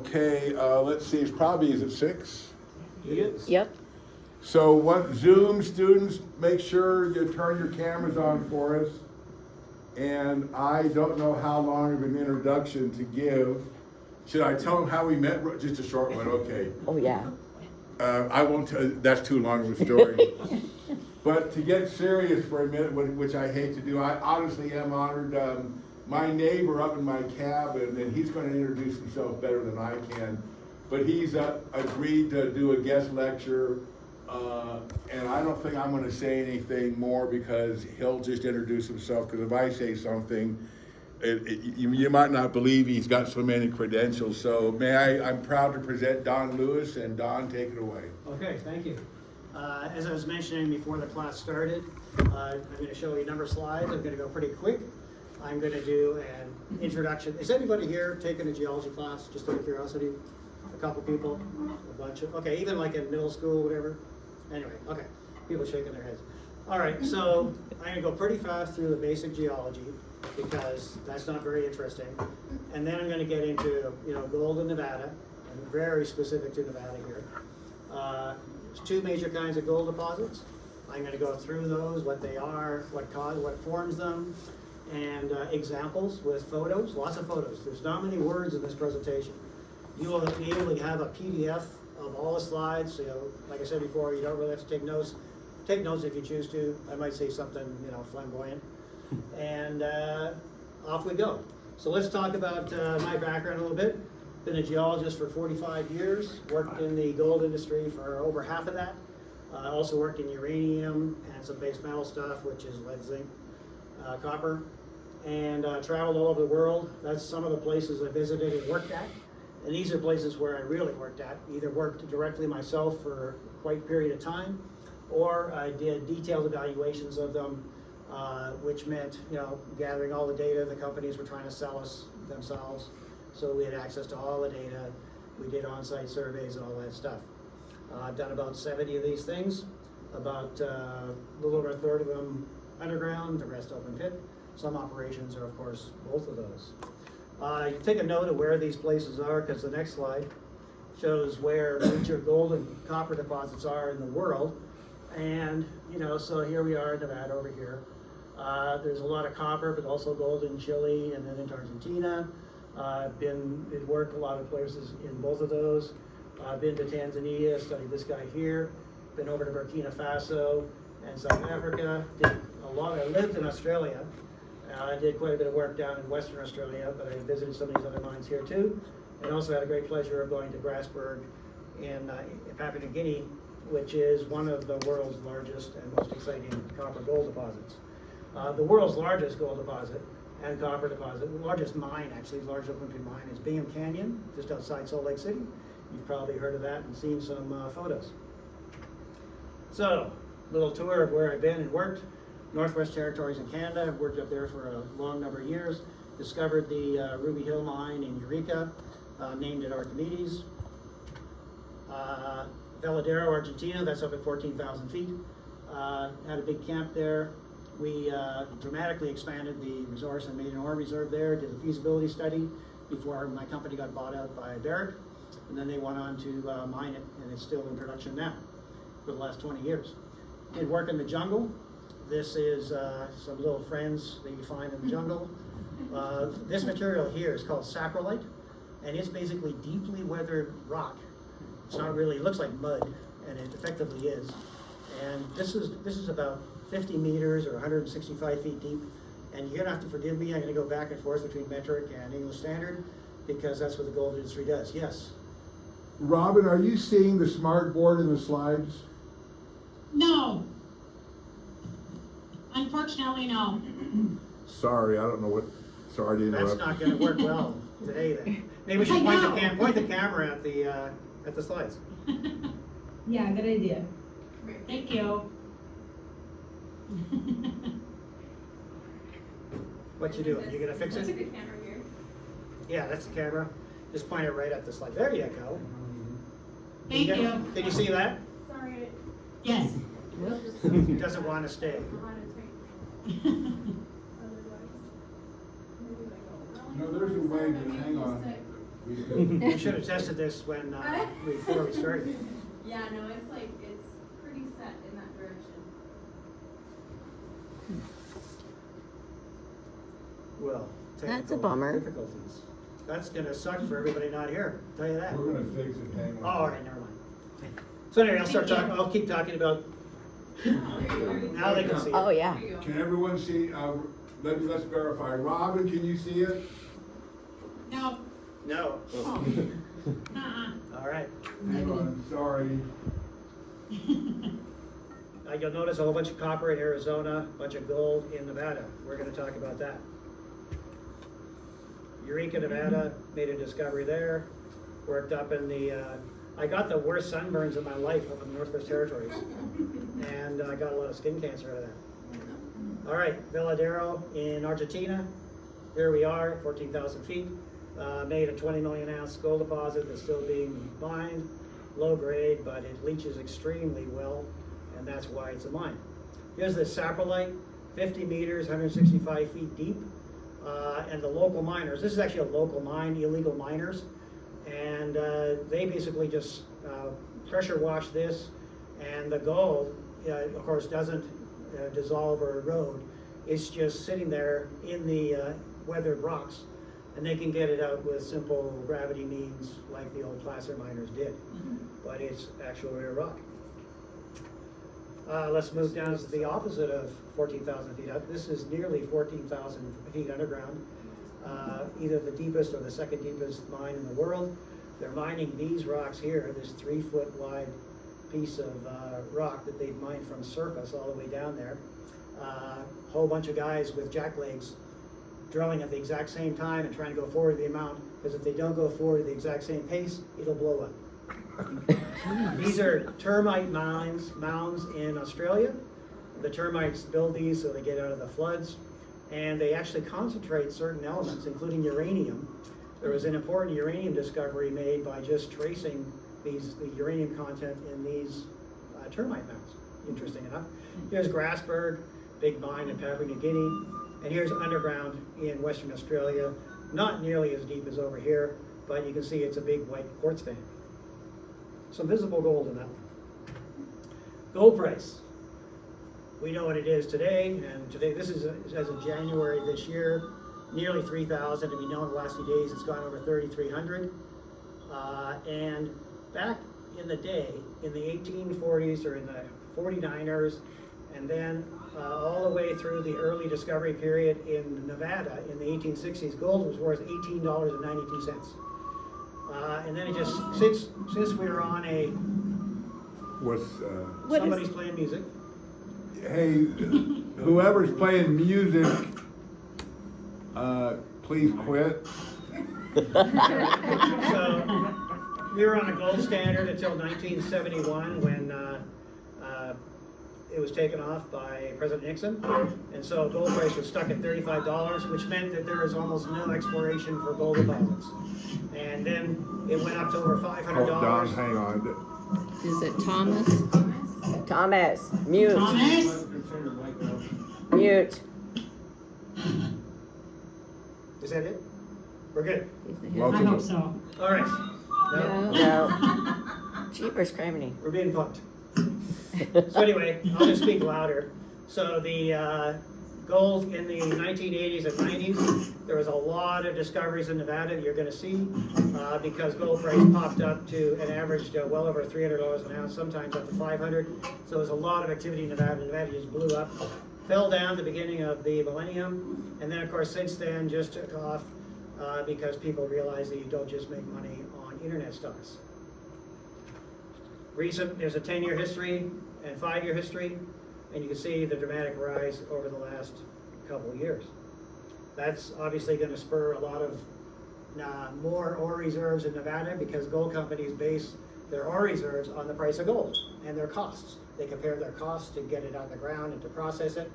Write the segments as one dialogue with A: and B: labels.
A: Okay, let's see, it's probably, is it 6?
B: Yep.
A: So what, Zoom students, make sure you turn your cameras on for us. And I don't know how long of an introduction to give. Should I tell them how we met? Just a short one, okay.
B: Oh, yeah.
A: I won't tell, that's too long of a story. But to get serious for a minute, which I hate to do, I honestly am honored. My neighbor up in my cabin, and he's going to introduce himself better than I can, but he's agreed to do a guest lecture, and I don't think I'm going to say anything more because he'll just introduce himself, because if I say something, you might not believe he's got so many credentials. So I'm proud to present Don Lewis, and Don, take it away.
C: Okay, thank you. As I was mentioning before the class started, I'm going to show you a number of slides. I'm going to go pretty quick. I'm going to do an introduction. Is anybody here taking a geology class, just out of curiosity? A couple people? A bunch of, okay, even like in middle school, whatever? Anyway, okay, people shaking their heads. All right, so I'm going to go pretty fast through the basic geology because that's not very interesting. And then I'm going to get into, gold in Nevada, and very specific to Nevada here. There's 2 major kinds of gold deposits. I'm going to go through those, what they are, what forms them, and examples with photos, lots of photos. There's not many words in this presentation. You will be able to have a PDF of all the slides. So, like I said before, you don't really have to take notes. Take notes if you choose to. I might say something, flamboyant. And off we go. So let's talk about my background a little bit. Been a geologist for 45 years, worked in the gold industry for over half of that. Also worked in uranium and some base metal stuff, which is lead, zinc, copper, and traveled all over the world. That's some of the places I visited and worked at. And these are places where I really worked at, either worked directly myself for quite a period of time, or I did detailed evaluations of them, which meant, gathering all the data the companies were trying to sell us themselves. So we had access to all the data. We did on-site surveys and all that stuff. I've done about 70 of these things, about a little over a third of them underground, the rest open pit. Some operations are, of course, both of those. You take a note of where these places are, because the next slide shows where major gold and copper deposits are in the world. And, so here we are in Nevada over here. There's a lot of copper, but also gold in Chile and then into Argentina. Did work a lot of places in both of those. Been to Tanzania, studied this guy here. Been over to Burkina Faso and South Africa. I lived in Australia. I did quite a bit of work down in Western Australia, but I visited some of these other mines here too. And also had a great pleasure of going to Grasberg in Papua New Guinea, which is one of the world's largest and most exciting copper gold deposits. The world's largest gold deposit and copper deposit, the largest mine actually, the largest open pit mine, is Bingham Canyon, just outside Salt Lake City. You've probably heard of that and seen some photos. So, little tour of where I've been and worked. Northwest Territories in Canada. I've worked up there for a long number of years. Discovered the Ruby Hill mine in Eureka, named it Archimedes. Veladero, Argentina, that's up at 14,000 feet. Had a big camp there. We dramatically expanded the resource and made an ore reserve there, did a feasibility study before my company got bought out by Barrick. And then they went on to mine it, and it's still in production now for the last 20 years. Did work in the jungle. This is some little friends that you find in the jungle. This material here is called saprolite, and it's basically deeply weathered rock. It's not really, it looks like mud, and it effectively is. And this is about 50 meters or 165 feet deep. And you're gonna have to forgive me, I'm gonna go back and forth between metric and English standard, because that's what the gold industry does. Yes?
A: Robin, are you seeing the smart board in the slides?
D: No. Unfortunately, no.
A: Sorry, I don't know what, sorry to interrupt.
C: That's not gonna work well today then. Maybe we should point the camera at the slides.
D: Yeah, good idea. Thank you.
C: What you doing? You gonna fix it?
E: That's a good camera here.
C: Yeah, that's the camera. Just point it right at the slide. There you go.
D: Thank you.
C: Can you see that?
E: Sorry,
D: Yes.
C: It doesn't want to stay.
E: I'm on a train. Otherwise, maybe like,
A: No, there's a way to hang on.
C: We should have tested this when, before we started.
E: Yeah, no, it's like, it's pretty set in that direction.
C: Well,
B: That's a
C: technical
B: bummer.
C: difficulties. That's gonna suck for everybody not here, tell you that.
A: We're gonna fix it, hang on.
C: Oh, all right, never mind. So anyway, I'll keep talking about, now they can see it.
B: Oh, yeah.
E: There you go.
A: Can everyone see, let's verify. Robin, can you see it?
D: No.
C: No,
D: Uh-uh.
C: all right.
A: Hang on, sorry.
C: You'll notice a whole bunch of copper in Arizona, a bunch of gold in Nevada. We're gonna talk about that. Eureka, Nevada, made a discovery there. Worked up in the, I got the worst sunburns of my life up in the Northwest Territories. And I got a lot of skin cancer out of that. All right, Veladero in Argentina. Here we are, 14,000 feet. Made a 20 million ounce gold deposit that's still being mined. Low grade, but it leaches extremely well, and that's why it's a mine. Here's the saprolite, 50 meters, 165 feet deep. And the local miners, this is actually a local mine, illegal miners, and they basically just pressure wash this, and the gold, of course, doesn't dissolve or erode. It's just sitting there in the weathered rocks, and they can get it out with simple gravity means like the old placer miners did, but it's actual rare rock. Let's move down to the opposite of 14,000 feet up. This is nearly 14,000 feet underground, either the deepest or the second deepest mine in the world. They're mining these rocks here, this 3 foot wide piece of rock that they've mined from surface all the way down there. Whole bunch of guys with jacklegs drilling at the exact same time and trying to go forward the amount, because if they don't go forward at the exact same pace, it'll blow up. These are termite mounds in Australia. The termites build these so they get out of the floods, and they actually concentrate certain elements, including uranium. There was an important uranium discovery made by just tracing the uranium content in these termite mounds, interesting enough. Here's Grasberg, big mine in Papua New Guinea, and here's underground in Western Australia, not nearly as deep as over here, but you can see it's a big white quartz vein. Some visible gold in that one. Gold price. We know what it is today, and today, this is as of January this year, nearly 3,000, and we know in the last few days it's gone over 3,300. And back in the day, in the 1840s or in the 49ers, and then all the way through the early discovery period in Nevada in the 1860s, gold was worth $18.92. And then it just, since we were on a, somebody's playing music.
A: Hey, whoever's playing music, please quit.
C: So we were on a gold standard until 1971 when it was taken off by President Nixon. And so gold price was stuck at $35, which meant that there was almost no exploration for gold deposits. And then it went up to over $500.
A: Don, hang on.
B: Is it Thomas? Thomas, mute.
D: Thomas?
B: Mute.
C: Is that it? We're good.
D: I
A: Welcome.
D: hope so.
C: All right. No,
B: No. Jeepers, criminy.
C: we're being punked. So anyway, I'll just speak louder. So the gold in the 1980s and 90s, there was a lot of discoveries in Nevada that you're going to see because gold price popped up to an average well over $300 an ounce, sometimes up to $500. So there's a lot of activity in Nevada. Nevada just blew up, fell down at the beginning of the millennium, and then of course since then just took off because people realized that you don't just make money on internet stocks. There's a 10-year history and 5-year history, and you can see the dramatic rise over the last couple of years. That's obviously going to spur a lot of more ore reserves in Nevada because gold companies base their ore reserves on the price of gold and their costs. They compare their costs to get it out of the ground and to process it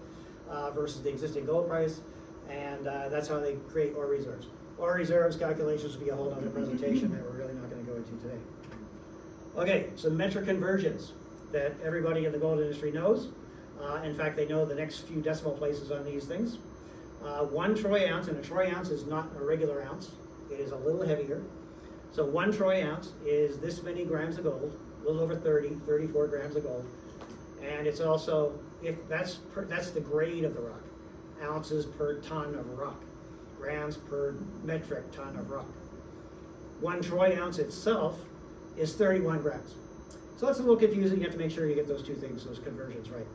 C: versus the existing gold price, and that's how they create ore reserves. Ore reserves calculations will be a whole other presentation that we're really not going to go into today. Okay, so metric conversions that everybody in the gold industry knows. In fact, they know the next few decimal places on these things. 1 troy ounce, and a troy ounce is not a regular ounce. It is a little heavier. So 1 troy ounce is this many grams of gold, a little over 34 grams of gold. And it's also, if that's the grade of the rock, ounces per ton of rock, grams per metric ton of rock. 1 troy ounce itself is 31 grams. So that's a little confusing. You have to make sure you get those two things, those conversions right.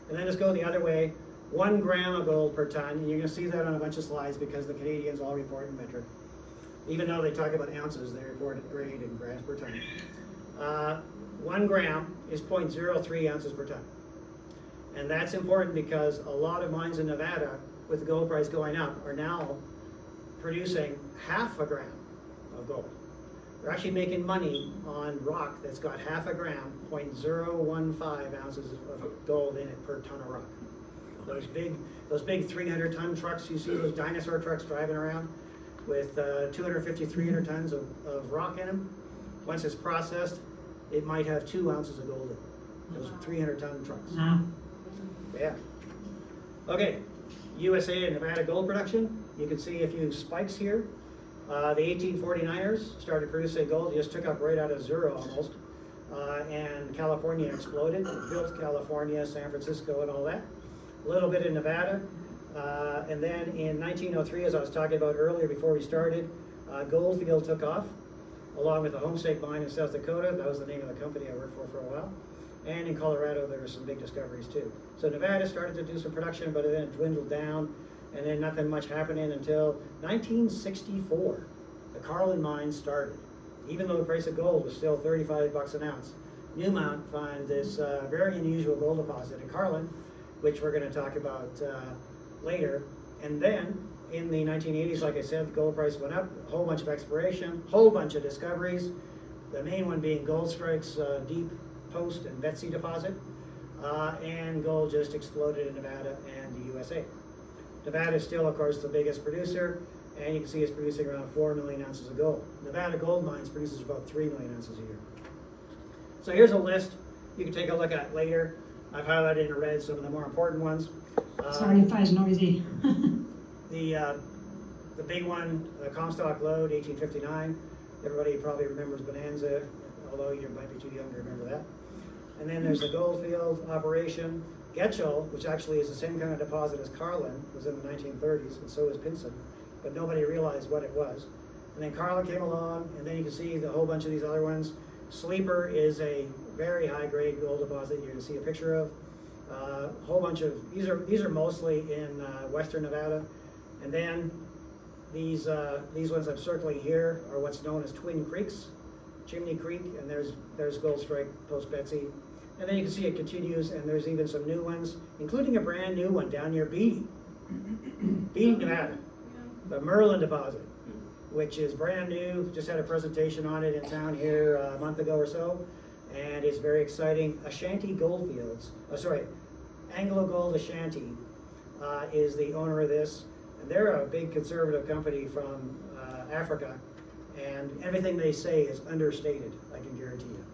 C: And then just go the other way, 1 gram of gold per ton. And you're going to see that on a bunch of slides because the Canadians all report in metric. Even though they talk about ounces, they report it grade in grams per ton. 1 gram is 0.03 ounces per ton. And that's important because a lot of mines in Nevada, with the gold price going up, are now producing half a gram of gold. They're actually making money on rock that's got half a gram, 0.015 ounces of gold in it per ton of rock. Those big 300-ton trucks, you see those dinosaur trucks driving around with 250, 300 tons of rock in them. Once it's processed, it might have 2 ounces of gold in it. Those 300-ton trucks. Yeah. Okay, USA and Nevada gold production. You can see a few spikes here. The 1849ers started producing gold, just took up right out of zero almost. And California exploded. It built California, San Francisco, and all that. A little bit in Nevada. And then in 1903, as I was talking about earlier before we started, Goldfield took off, along with the Homestake mine in South Dakota. That was the name of the company I worked for a while. And in Colorado, there were some big discoveries too. So Nevada started to do some production, but then it dwindled down, and then nothing much happening until 1964. The Carlin mine started. Even though the price of gold was still 35 bucks an ounce, Newmont found this very unusual gold deposit in Carlin, which we're going to talk about later. And then in the 1980s, like I said, the gold price went up, a whole bunch of exploration, whole bunch of discoveries. The main one being Goldstrike's Deep Post and Betsy deposit, and gold just exploded in Nevada and the USA. Nevada is still, of course, the biggest producer, and you can see it's producing around 4 million ounces of gold. Nevada Gold Mines produces about 3 million ounces a year. So here's a list you can take a look at later. I've highlighted in red some of the more important ones.
F: Sorry if I was noisy.
C: The big one, the Comstock Lode, 1859. Everybody probably remembers Bonanza, although you might be too young to remember that. And then there's the Goldfield operation. Getchell, which actually is the same kind of deposit as Carlin, was in the 1930s, and so is Pinson, but nobody realized what it was. And then Carlin came along, and then you can see the whole bunch of these other ones. Sleeper is a very high-grade gold deposit you're going to see a picture of. A whole bunch of, these are mostly in western Nevada. And then these ones I'm circling here are what's known as Twin Creeks, Chimney Creek, and there's Goldstrike Post Betsy. And then you can see it continues, and there's even some new ones, including a brand new one down near Beatty, Nevada, the Merlin deposit, which is brand new. Just had a presentation on it in town here a month ago or so, and it's very exciting. Ashanti Goldfields, Anglo Gold Ashanti is the owner of this, and they're a big conservative company from Africa, and everything they say is understated, I can guarantee you.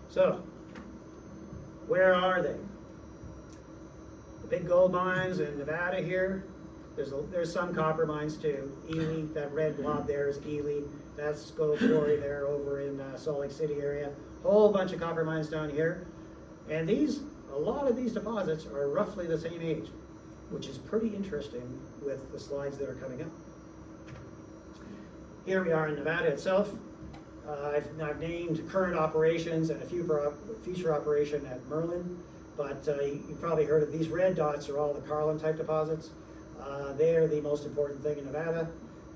C: So, where are they? The big gold mines in Nevada here. There's some copper mines too. Ely, that red blob there is Ely. That's gold quarry there over in Salt Lake City area. Whole bunch of copper mines down here. And a lot of these deposits are roughly the same age, which is pretty interesting with the slides that are coming up. Here we are in Nevada itself. I've named current operations and a future operation at Merlin, but you've probably heard of these red dots are all the Carlin type deposits. They are the most important thing in Nevada.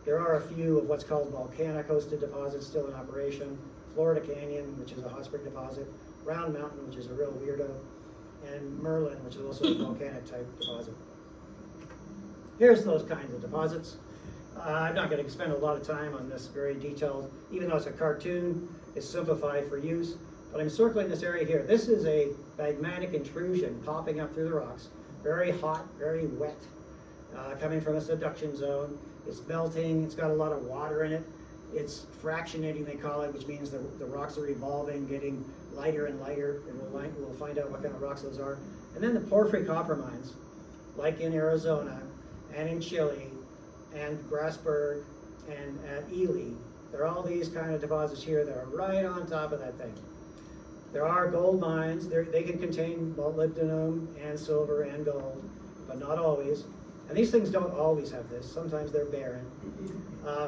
C: There are a few of what's called volcanic hosted deposits still in operation. Florida Canyon, which is a hot spring deposit, Round Mountain, which is a real weirdo, and Merlin, which is also a volcanic type deposit. Here's those kinds of deposits. I'm not going to spend a lot of time on this very detailed, even though it's a cartoon, it's simplified for use, but I'm circling this area here. This is a magmatic intrusion popping up through the rocks, very hot, very wet, coming from a subduction zone. It's melting, it's got a lot of water in it. It's fractionating, they call it, which means the rocks are evolving, getting lighter and lighter, and we'll find out what kind of rocks those are. And then the porphyry copper mines, like in Arizona and in Chile and Grasberg and at Ely, There are all these kind of deposits here that are right on top of that thing. There are gold mines. They can contain molybdenum and silver and gold, but not always. And these things don't always have this. Sometimes they're barren.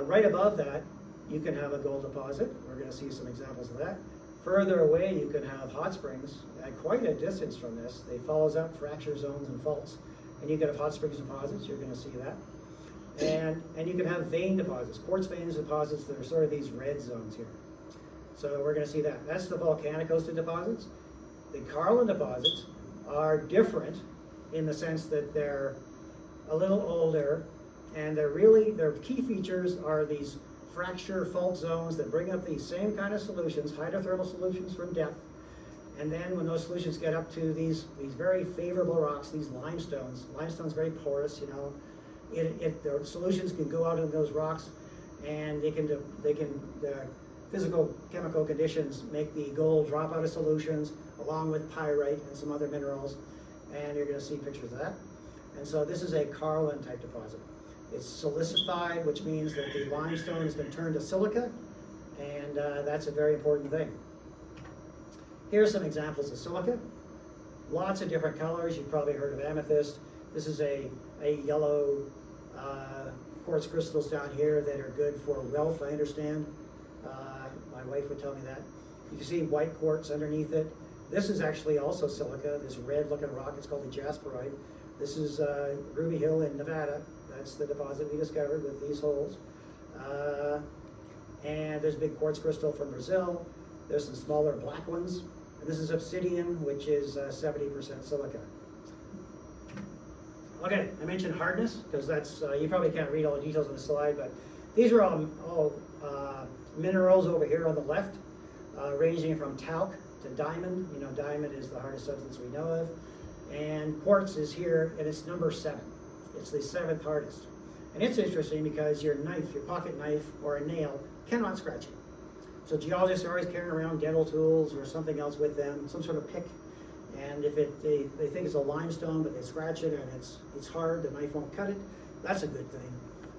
C: Right above that, you can have a gold deposit. We're going to see some examples of that. Further away, you can have hot springs at quite a distance from this. They follows up fracture zones and faults. And you can have hot springs deposits. You're going to see that. And you can have vein deposits, quartz veins deposits that are sort of these red zones here. So we're going to see that. That's the volcanic hosted deposits. The Carlin deposits are different in the sense that they're a little older, and their key features are these fracture fault zones that bring up these same kind of solutions, hydrothermal solutions from depth. And then when those solutions get up to these very favorable rocks, these limestones very porous, you know, the solutions can go out in those rocks, and the physical chemical conditions make the gold drop out of solutions along with pyrite and some other minerals, and you're going to see pictures of that. And so this is a Carlin type deposit. It's silicified, which means that the limestone has been turned to silica, and that's a very important thing. Here's some examples of silica. Lots of different colors. You've probably heard of amethyst. This is a yellow quartz crystals down here that are good for wealth, I understand. My wife would tell me that. You can see white quartz underneath it. This is actually also silica, this red looking rock. It's called the jasperite. This is Ruby Hill in Nevada. That's the deposit we discovered with these holes. And there's a big quartz crystal from Brazil. There's some smaller black ones. And this is obsidian, which is 70% silica. Okay, I mentioned hardness, because that's, you probably can't read all the details on the slide, but these are all minerals over here on the left, ranging from talc to diamond. You know, diamond is the hardest substance we know of. And quartz is here, and it's number 7. It's the 7th hardest. And it's interesting because your knife, your pocket knife or a nail cannot scratch it. So geologists are always carrying around dental tools or something else with them, some sort of pick. And if they think it's a limestone, but they scratch it and it's hard, the knife won't cut it, that's a good thing.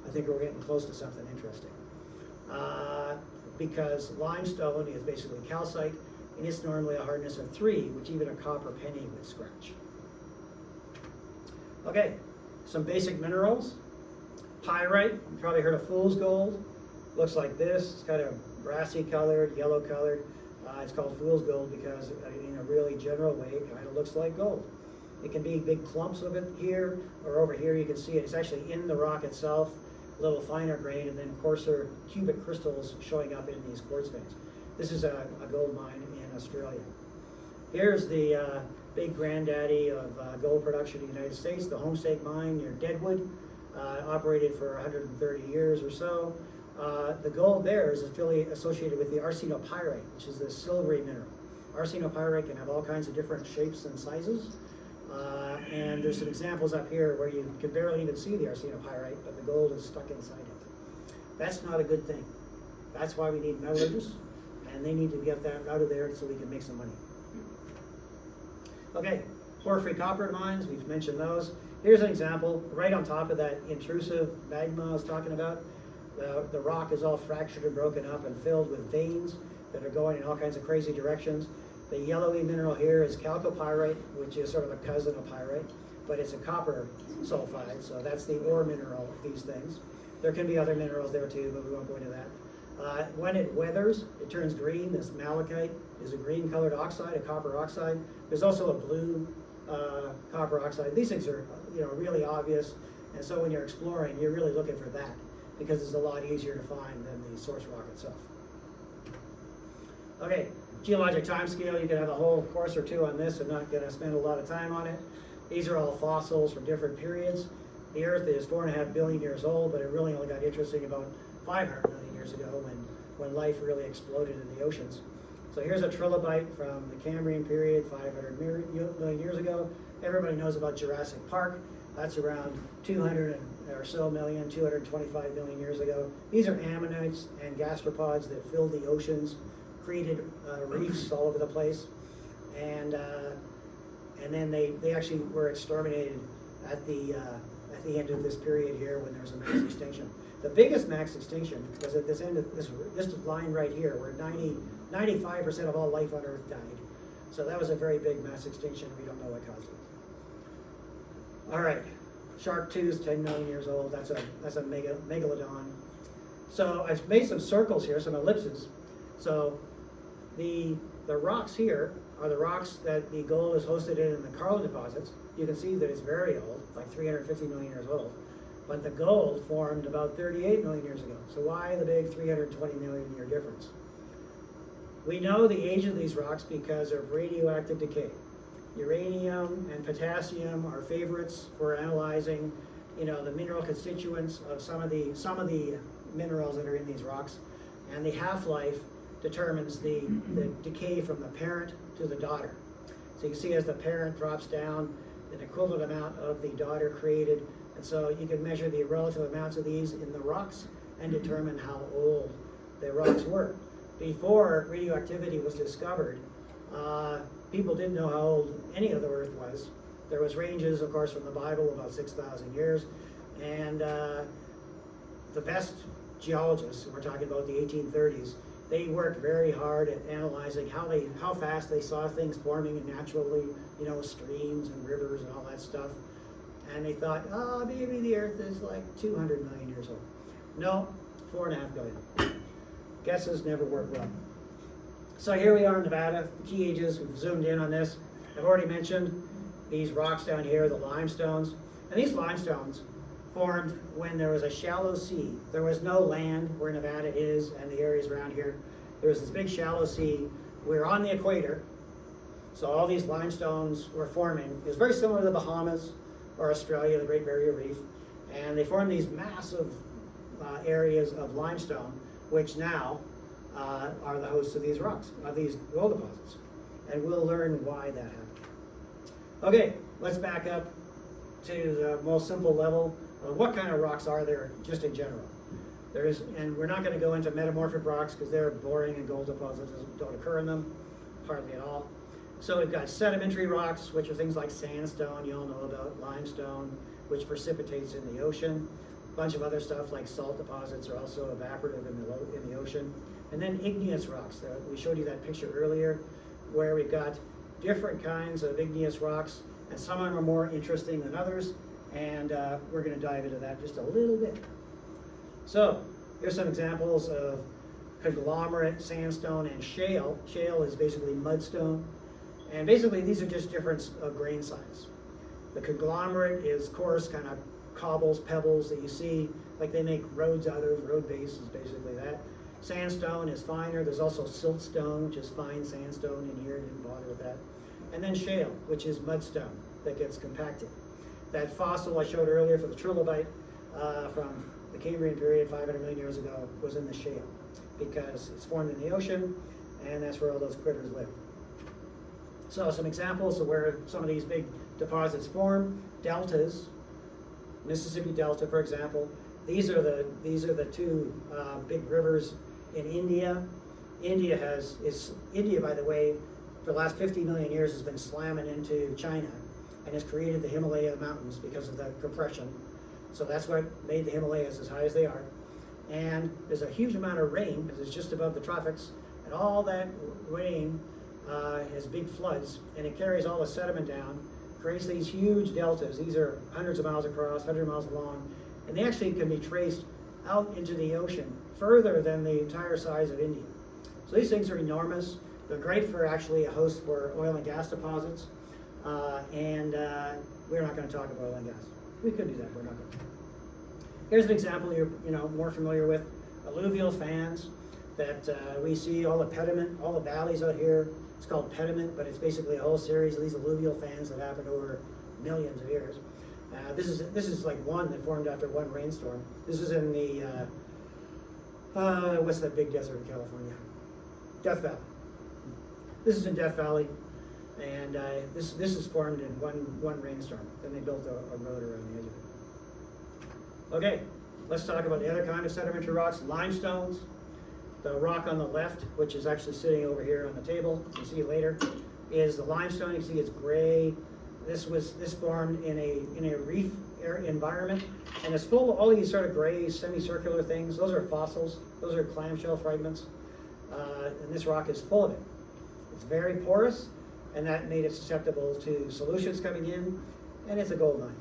C: I think we're getting close to something interesting. Because limestone is basically calcite, and it's normally a hardness of 3, which even a copper penny would scratch. Okay, some basic minerals. Pyrite, you probably heard of fool's gold. Looks like this. It's kind of brassy colored, yellow colored. It's called fool's gold because in a really general way, it kind of looks like gold. It can be big clumps of it here, or over here you can see it. It's actually in the rock itself, a little finer grain, and then coarser cubic crystals showing up in these quartz veins. This is a gold mine in Australia. Here's the big granddaddy of gold production in the United States, the Homestake Mine near Deadwood, operated for 130 years or so. The gold there is associated with the arsenopyrite, which is this silvery mineral. Arsenopyrite can have all kinds of different shapes and sizes. And there's some examples up here where you can barely even see the arsenopyrite, but the gold is stuck inside it. That's not a good thing. That's why we need metallurgists, and they need to get that out of there so we can make some money. Okay, porphyry copper mines, we've mentioned those. Here's an example, right on top of that intrusive magma I was talking about. The rock is all fractured and broken up and filled with veins that are going in all kinds of crazy directions. The yellowy mineral here is chalcopyrite, which is sort of a cousin of pyrite, but it's a copper sulfide, so that's the ore mineral of these things. There can be other minerals there too, but we won't go into that. When it weathers, it turns green. This malachite is a green colored oxide, a copper oxide. There's also a blue copper oxide. These things are really obvious, and so when you're exploring, you're really looking for that, because it's a lot easier to find than the source rock itself. Okay, geologic time scale, you could have a whole course or two on this. I'm not going to spend a lot of time on it. These are all fossils from different periods. The Earth is 4.5 billion years old, but it really only got interesting about 500 million years ago when life really exploded in the oceans. So here's a trilobite from the Cambrian period, 500 million years ago. Everybody knows about Jurassic Park. That's around 200 or so million, 225 million years ago. These are ammonites and gastropods that filled the oceans, created reefs all over the place, and then they actually were exterminated at the end of this period here when there was a mass extinction. The biggest mass extinction was at this end of this line right here, where 95% of all life on Earth died. So that was a very big mass extinction. We don't know what caused it. All right, shark tooth, 10 million years old. That's a megalodon. So I've made some circles here, some ellipses. So the rocks here are the rocks that the gold is hosted in the Carlin deposits. You can see that it's very old, like 350 million years old. But the gold formed about 38 million years ago. So why the big 320 million year difference? We know the age of these rocks because of radioactive decay. Uranium and potassium are favorites for analyzing, the mineral constituents of some of the minerals that are in these rocks. And the half-life determines the decay from the parent to the daughter. So you can see as the parent drops down, an equivalent amount of the daughter created. And so you can measure the relative amounts of these in the rocks and determine how old the rocks were. Before radioactivity was discovered, people didn't know how old any of the Earth was. There was ranges, of course, from the Bible, about 6,000 years. And the best geologists, we're talking about the 1830s, they worked very hard at analyzing how fast they saw things forming naturally, streams and rivers and all that stuff. And they thought, maybe the Earth is like 200 million years old. No, 4.5 billion. Guesses never work well. So here we are in Nevada, key ages. We've zoomed in on this. I've already mentioned these rocks down here, the limestones. And these limestones formed when there was a shallow sea. There was no land where Nevada is and the areas around here. There was this big shallow sea. We were on the equator, so all these limestones were forming. It was very similar to the Bahamas or Australia, the Great Barrier Reef, and they formed these massive areas of limestone, which now are the hosts of these rocks, of these gold deposits. And we'll learn why that happened. Okay, let's back up to the most simple level. What kind of rocks are there just in general? And we're not going to go into metamorphic rocks because they're boring and gold deposits don't occur in them, hardly at all. So we've got sedimentary rocks, which are things like sandstone, you all know about, limestone, which precipitates in the ocean. A bunch of other stuff like salt deposits are also evaporative in the ocean. And then igneous rocks. We showed you that picture earlier where we've got different kinds of igneous rocks, and some of them are more interesting than others, and we're going to dive into that just a little bit. So here's some examples of conglomerate, sandstone, and shale. Shale is basically mudstone, and basically these are just difference of grain size. The conglomerate is coarse, kind of cobbles, pebbles that you see, like they make roads out of. Road base is basically that. Sandstone is finer. There's also siltstone, which is fine sandstone in here. Didn't bother with that. And then shale, which is mudstone that gets compacted. That fossil I showed earlier for the trilobite from the Cambrian period 500 million years ago was in the shale because it's formed in the ocean, and that's where all those critters live. So some examples of where some of these big deposits form: deltas, Mississippi Delta, for example. These are the two big rivers in India. India, by the way, for the last 50 million years has been slamming into China and has created the Himalaya mountains because of the compression. So that's what made the Himalayas as high as they are. And there's a huge amount of rain because it's just above the tropics, and all that rain has big floods, and it carries all the sediment down, creates these huge deltas. These are hundreds of miles across, 100 miles long, and they actually can be traced out into the ocean further than the entire size of India. So these things are enormous. They're great for actually a host for oil and gas deposits, and we're not going to talk about oil and gas. We could do that, but we're not going to. Here's an example you're more familiar with: alluvial fans that we see, all the pediment, all the valleys out here. It's called pediment, but it's basically a whole series of these alluvial fans that happened over millions of years. This is like one that formed after one rainstorm. This is in the what's that big desert in California? Death Valley. This is in Death Valley, and this is formed in one rainstorm. Then they built a road around the edge of it. Okay, let's talk about the other kind of sedimentary rocks: limestones. The rock on the left, which is actually sitting over here on the table, you'll see it later, is the limestone. You can see it's gray. This formed in a reef environment, and it's full of all these sort of gray semicircular things. Those are fossils. Those are clamshell fragments, and this rock is full of it. It's very porous, and that made it susceptible to solutions coming in, and it's a gold mine.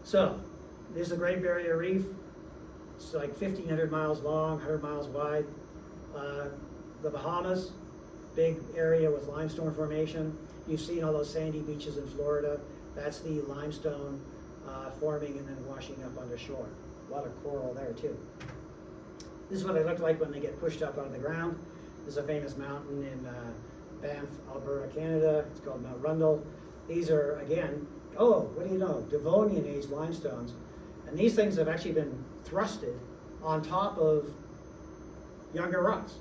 C: So, this is the Great Barrier Reef. It's like 1,500 miles long, 100 miles wide. The Bahamas, big area with limestone formation. You've seen all those sandy beaches in Florida. That's the limestone forming and then washing up onto shore. A lot of coral there too. This is what they look like when they get pushed up out of the ground. This is a famous mountain in Banff, Alberta, Canada. It's called Mount Rundle. These are, again, what do you know? Devonian age limestones. And these things have actually been thrusted on top of younger rocks.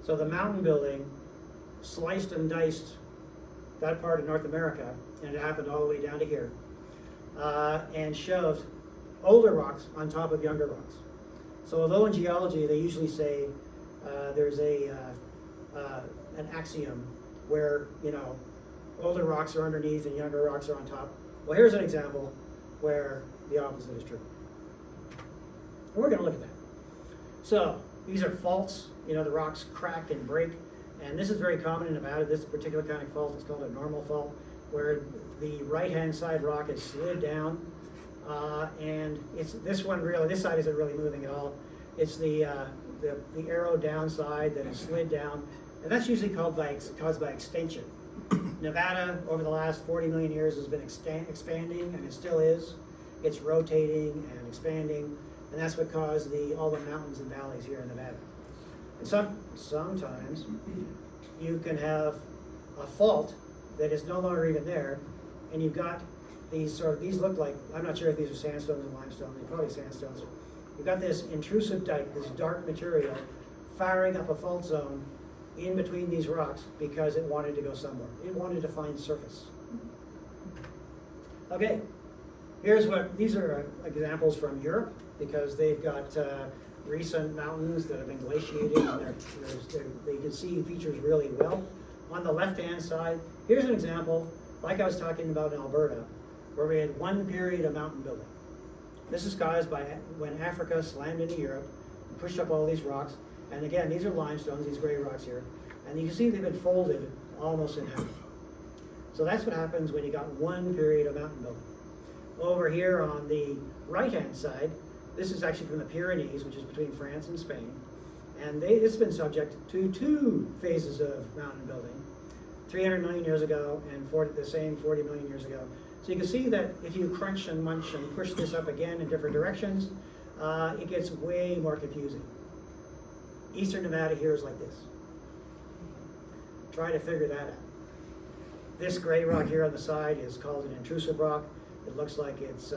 C: So the mountain building sliced and diced that part of North America, and it happened all the way down to here, and shoved older rocks on top of younger rocks. So although in geology they usually say there's an axiom where, older rocks are underneath and younger rocks are on top. Well, here's an example where the opposite is true. And we're going to look at that. So these are faults. The rocks crack and break. And this is very common in Nevada. This particular kind of fault is called a normal fault, where the right-hand side rock is slid down. And it's this one really, this side isn't really moving at all. It's the arrow down side that is slid down. And that's usually caused by extension. Nevada, over the last 40 million years, has been expanding, and it still is. It's rotating and expanding, and that's what caused all the mountains and valleys here in Nevada. And sometimes you can have a fault that is no longer even there, and you've got these look like, I'm not sure if these are sandstones and limestone, they're probably sandstones. You've got this intrusive dike, this dark material, firing up a fault zone in between these rocks because it wanted to go somewhere. It wanted to find surface. Okay, these are examples from Europe, because they've got recent mountains that have been glaciated, and they can see features really well. On the left-hand side, here's an example, like I was talking about in Alberta, where we had one period of mountain building. This is caused by when Africa slammed into Europe and pushed up all these rocks. And again, these are limestones, these gray rocks here. And you can see they've been folded almost in half. So that's what happens when you got one period of mountain building. Over here on the right-hand side, this is actually from the Pyrenees, which is between France and Spain. And it's been subject to two phases of mountain building, 300 million years ago and the same 40 million years ago. So you can see that if you crunch and munch and push this up again in different directions, it gets way more confusing. Eastern Nevada here is like this. Try to figure that out. This gray rock here on the side is called an intrusive rock. It looks like it's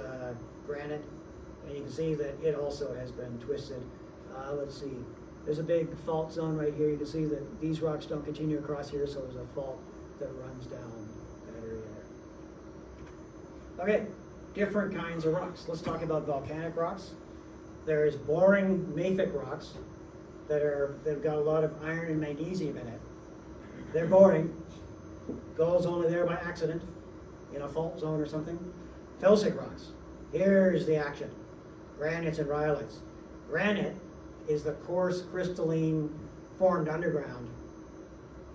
C: granite, and you can see that it also has been twisted. Let's see, there's a big fault zone right here. You can see that these rocks don't continue across here, so there's a fault that runs down that area there. Okay, different kinds of rocks. Let's talk about volcanic rocks. There's boring mafic rocks they've got a lot of iron and magnesium in it. They're boring. Gold's only there by accident, in a fault zone or something. Felsic rocks. Here's the action. Granites and rhyolites. Granite is the coarse crystalline formed underground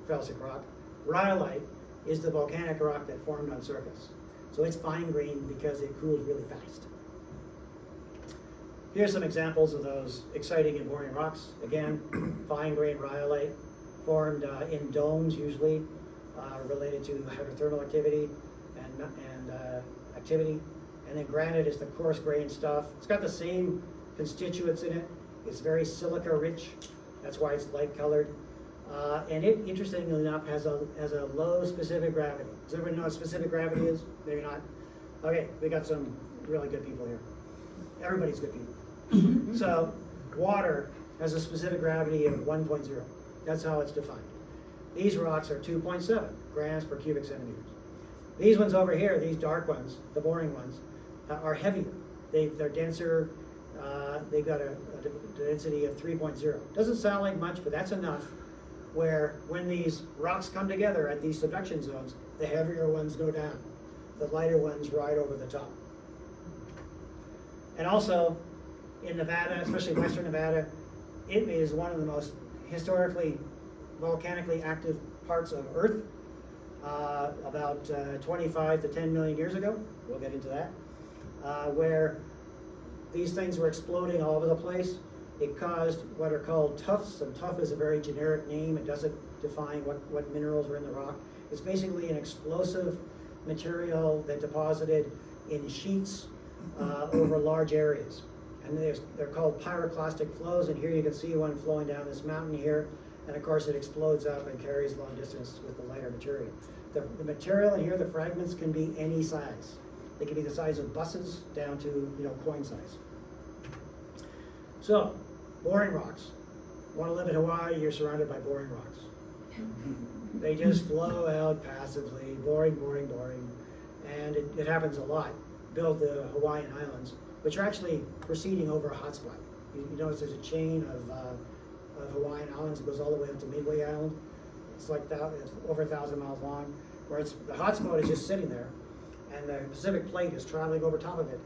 C: felsic rock. Rhyolite is the volcanic rock that formed on surface. So it's fine grained because it cools really fast. Here's some examples of those exciting and boring rocks. Again, fine-grained rhyolite formed in domes, usually related to hydrothermal activity and activity. And then granite is the coarse-grained stuff. It's got the same constituents in it. It's very silica-rich. That's why it's light-colored. And it, interestingly enough, has a low specific gravity. Does everybody know what specific gravity is? Maybe not. Okay, we got some really good people here. Everybody's good people. So water has a specific gravity of 1.0. That's how it's defined. These rocks are 2.7 grams per cubic centimeters. These ones over here, these dark ones, the boring ones, are heavier. They're denser. They've got a density of 3.0. Doesn't sound like much, but that's enough where when these rocks come together at these subduction zones, the heavier ones go down. The lighter ones ride over the top. And also, in Nevada, especially western Nevada, it is one of the most historically volcanically active parts of Earth. About 25 to 10 million years ago, we'll get into that, where these things were exploding all over the place. It caused what are called tuffs, and tuff is a very generic name. It doesn't define what minerals are in the rock. It's basically an explosive material that deposited in sheets over large areas. And they're called pyroclastic flows, and here you can see one flowing down this mountain here, and of course it explodes up and carries long distance with the lighter material. The material in here, the fragments, can be any size. They can be the size of buses down to coin size. So, boring rocks. Want to live in Hawaii, you're surrounded by boring rocks. They just flow out passively, boring, boring, boring. And it happens a lot. Build the Hawaiian Islands, which are actually proceeding over a hotspot. You notice there's a chain of Hawaiian Islands that goes all the way up to Midway Island. It's like it's over 1,000 miles long, where the hotspot is just sitting there, and the Pacific plate is traveling over top of it.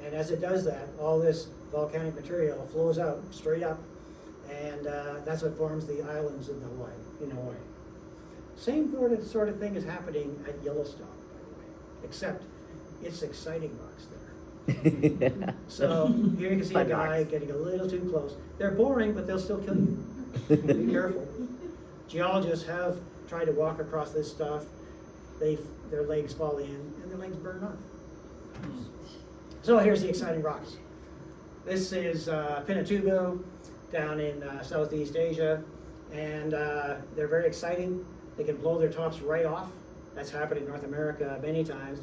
C: And as it does that, all this volcanic material flows out straight up, and that's what forms the islands in Hawaii. Same sort of thing is happening at Yellowstone, by the way, except it's exciting rocks there. So here you can see a guy getting a little too close. They're boring, but they'll still kill you. Be careful. Geologists have tried to walk across this stuff. Their legs fall in, and their legs burn off. So here's the exciting rocks. This is Pinatubo down in Southeast Asia, and they're very exciting. They can blow their tops right off. That's happened in North America many times.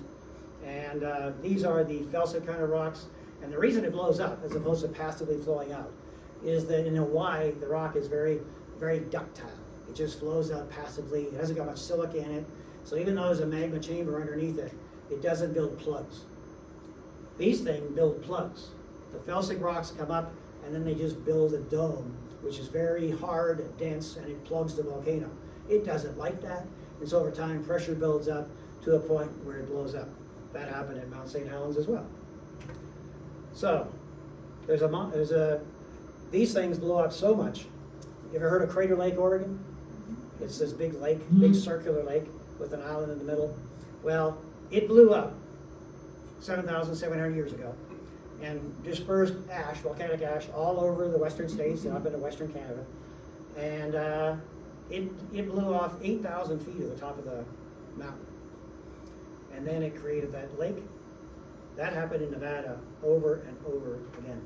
C: And these are the felsic kind of rocks. And the reason it blows up, as opposed to passively flowing out, is that in Hawaii, the rock is very, very ductile. It just flows out passively. It hasn't got much silica in it. So even though there's a magma chamber underneath it, it doesn't build plugs. These things build plugs. The felsic rocks come up, and then they just build a dome, which is very hard and dense, and it plugs the volcano. It doesn't like that, and so over time, pressure builds up to a point where it blows up. That happened at Mount St. Helens as well. So, these things blow up so much. You ever heard of Crater Lake, Oregon? It's this big lake, big circular lake with an island in the middle. Well, it blew up 7,700 years ago and dispersed ash, volcanic ash, all over the western states and up into western Canada. And it blew off 8,000 feet at the top of the mountain. And then it created that lake. That happened in Nevada over and over again.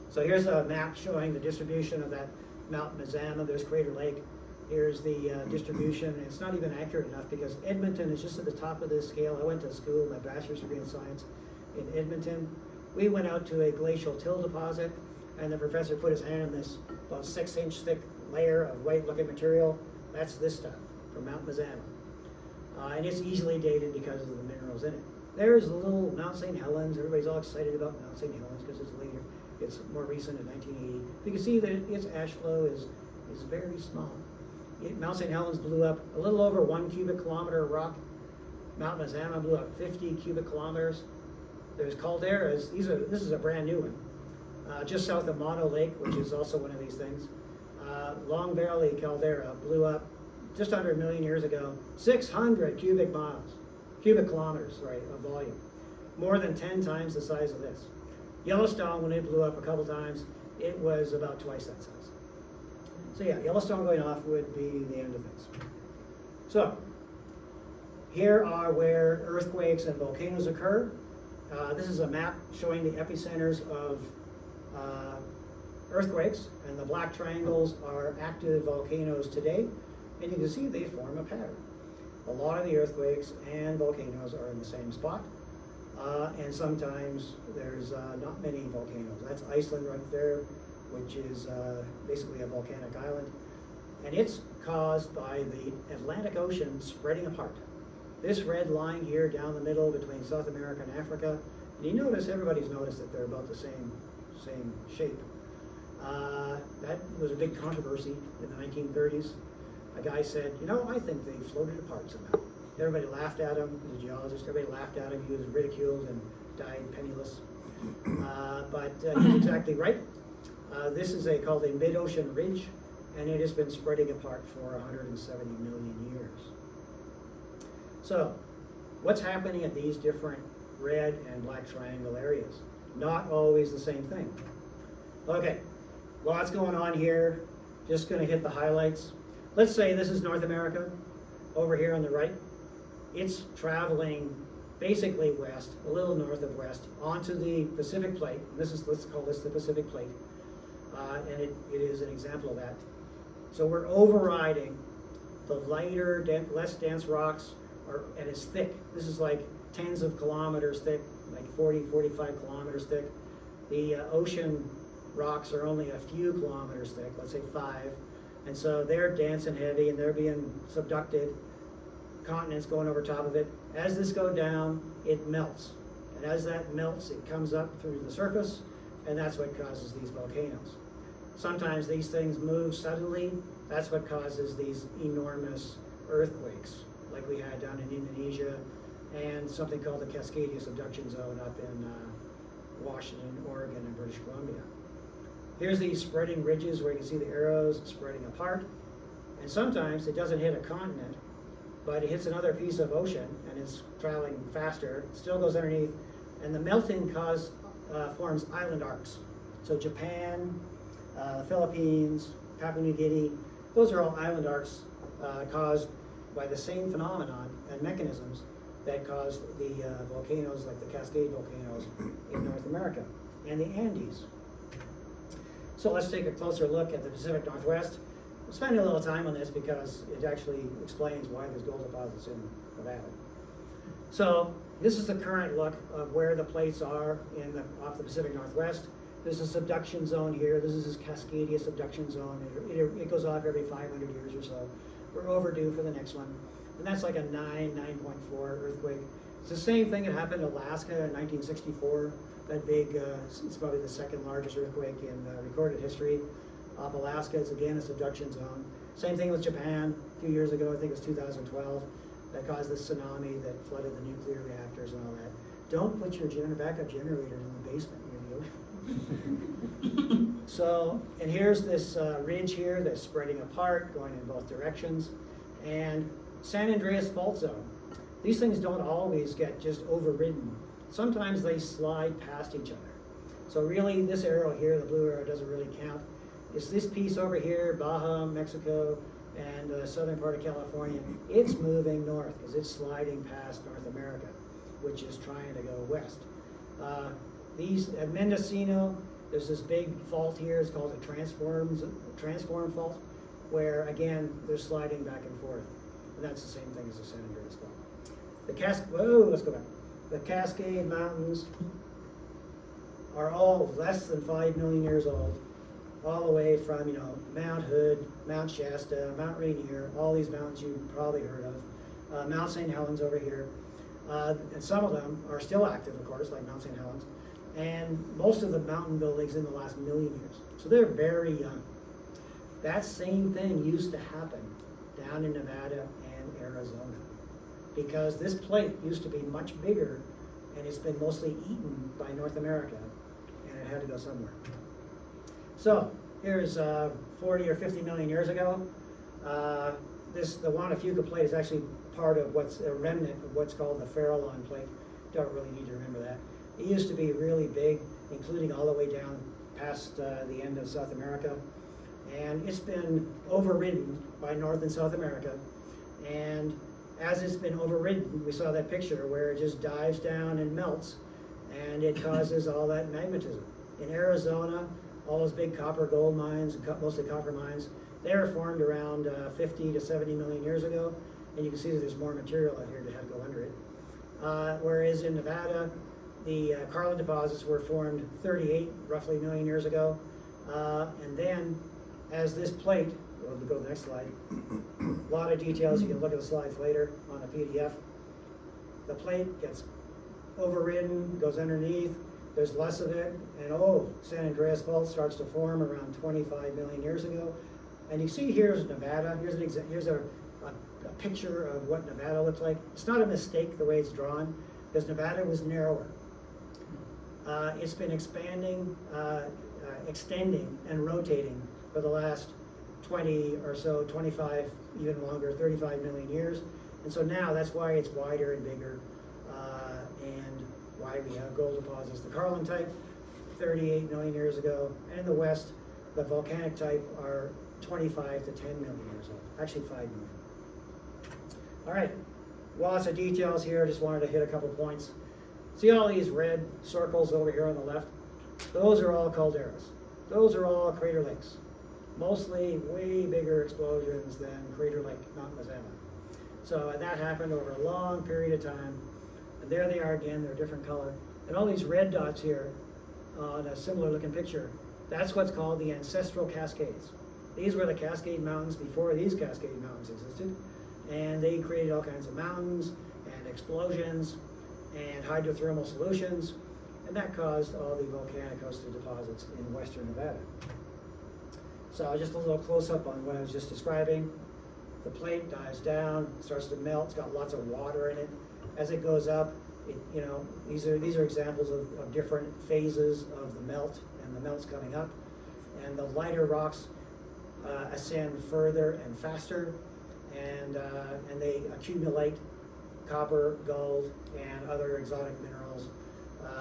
C: So here's a map showing the distribution of that Mount Mazama. There's Crater Lake. Here's the distribution. It's not even accurate enough because Edmonton is just at the top of this scale. I went to school, my bachelor's degree in science in Edmonton. We went out to a glacial till deposit, and the professor put his hand in this about 6-inch thick layer of white-looking material. That's this stuff from Mount Mazama. And it's easily dated because of the minerals in it. There's the little Mount St. Helens. Everybody's all excited about Mount St. Helens because it's later. It's more recent in 1980. You can see that its ash flow is very small. Mount St. Helens blew up a little over 1 cubic kilometer of rock. Mount Mazama blew up 50 cubic kilometers. There's calderas. This is a brand new one. Just south of Mono Lake, which is also one of these things. Long Valley caldera blew up just under 1 million years ago, 600 cubic kilometers, of volume. More than 10 times the size of this. Yellowstone, when it blew up a couple times, it was about twice that size. So yeah, Yellowstone going off would be the end of things. So, here are where earthquakes and volcanoes occur. This is a map showing the epicenters of earthquakes, and the black triangles are active volcanoes today, and you can see they form a pattern. A lot of the earthquakes and volcanoes are in the same spot, and sometimes there's not many volcanoes. That's Iceland right there, which is basically a volcanic island, and it's caused by the Atlantic Ocean spreading apart. This red line here down the middle between South America and Africa, and you notice, everybody's noticed that they're about the same shape. That was a big controversy in the 1930s. A guy said, I think they floated apart somehow. Everybody laughed at him. He was a geologist. Everybody laughed at him. He was ridiculed and died penniless. But he's exactly right. This is called a mid-ocean ridge, and it has been spreading apart for 170 million years. So, what's happening at these different red and black triangle areas? Not always the same thing. Okay, lots going on here. Just going to hit the highlights. Let's say this is North America, over here on the right. It's traveling basically west, a little north of west, onto the Pacific Plate. Let's call this the Pacific Plate. And it is an example of that. So we're overriding the lighter, less dense rocks, and it's thick. This is like tens of kilometers thick, like 40, 45 kilometers thick. The ocean rocks are only a few kilometers thick, let's say 5. And so they're dense and heavy, and they're being subducted. Continents going over top of it. As this goes down, it melts. And as that melts, it comes up through the surface, and that's what causes these volcanoes. Sometimes these things move suddenly. That's what causes these enormous earthquakes, like we had down in Indonesia, and something called the Cascadia Subduction Zone up in Washington, Oregon, and British Columbia. Here's these spreading ridges where you can see the arrows spreading apart. And sometimes it doesn't hit a continent, but it hits another piece of ocean, and it's traveling faster, still goes underneath, and the melting forms island arcs. So Japan, Philippines, Papua New Guinea, those are all island arcs caused by the same phenomenon and mechanisms that caused the volcanoes, like the Cascade volcanoes in North America, and the Andes. So let's take a closer look at the Pacific Northwest. We'll spend a little time on this because it actually explains why there's gold deposits in Nevada. So this is the current look of where the plates are off the Pacific Northwest. There's a subduction zone here. This is this Cascadia subduction zone. It goes off every 500 years or so. We're overdue for the next one. And that's like a 9.4 earthquake. It's the same thing that happened in Alaska in 1964. That big, it's probably the second largest earthquake in recorded history. Off Alaska, it's again a subduction zone. Same thing with Japan a few years ago, I think it was 2012, that caused this tsunami that flooded the nuclear reactors and all that. Don't put your backup generators in the basement, you. So, and here's this ridge here that's spreading apart, going in both directions. And San Andreas Fault Zone. These things don't always get just overridden. Sometimes they slide past each other. So really, this arrow here, the blue arrow, doesn't really count. It's this piece over here, Baja, Mexico, and the southern part of California. It's moving north because it's sliding past North America, which is trying to go west. At Mendocino, there's this big fault here. It's called a transform fault, where again they're sliding back and forth, and that's the same thing as the San Andreas Fault. Let's go back. The Cascade Mountains are all less than 5 million years old, all the way from Mount Hood, Mount Shasta, Mount Rainier, all these mountains you've probably heard of. Mount St. Helens over here, and some of them are still active, of course, like Mount St. Helens. And most of the mountain buildings in the last million years. So they're very young. That same thing used to happen down in Nevada and Arizona, because this plate used to be much bigger, and it's been mostly eaten by North America, and it had to go somewhere. So here's 40 or 50 million years ago. The Juana Fuca plate is actually part of what's a remnant of what's called the Farallon plate. Don't really need to remember that. It used to be really big, including all the way down past the end of South America. And it's been overridden by North and South America. And as it's been overridden, we saw that picture where it just dives down and melts, and it causes all that magmatism. In Arizona, all those big copper gold mines, mostly copper mines, they were formed around 50 to 70 million years ago. And you can see that there's more material out here to have to go under it. Whereas in Nevada, the Carlin deposits were formed 38 roughly million years ago. And then as this plate, we'll go to the next slide, a lot of details, you can look at the slides later on a PDF. The plate gets overridden, goes underneath, there's less of it, and San Andreas Fault starts to form around 25 million years ago. And you see here's Nevada, here's a picture of what Nevada looked like. It's not a mistake the way it's drawn, because Nevada was narrower. It's been expanding, extending, and rotating for the last 20 or so, 25, even longer, 35 million years. And so now that's why it's wider and bigger, and why we have gold deposits. The Carlin type, 38 million years ago, and in the west, the volcanic type are 25 to 10 million years old, actually 5 million. All right, lots of details here, just wanted to hit a couple points. See all these red circles over here on the left? Those are all calderas. Those are all crater lakes. Mostly way bigger explosions than Crater Lake, Mount Mazama. So that happened over a long period of time. And there they are again, they're a different color. And all these red dots here on a similar looking picture, that's what's called the ancestral cascades. These were the Cascade Mountains before these Cascade Mountains existed. And they created all kinds of mountains and explosions and hydrothermal solutions. And that caused all the volcanic hosted deposits in western Nevada. So just a little close-up on what I was just describing. The plate dives down, starts to melt, it's got lots of water in it. As it goes up, these are examples of different phases of the melt, and the melt's coming up. And the lighter rocks ascend further and faster, and they accumulate copper, gold, and other exotic minerals.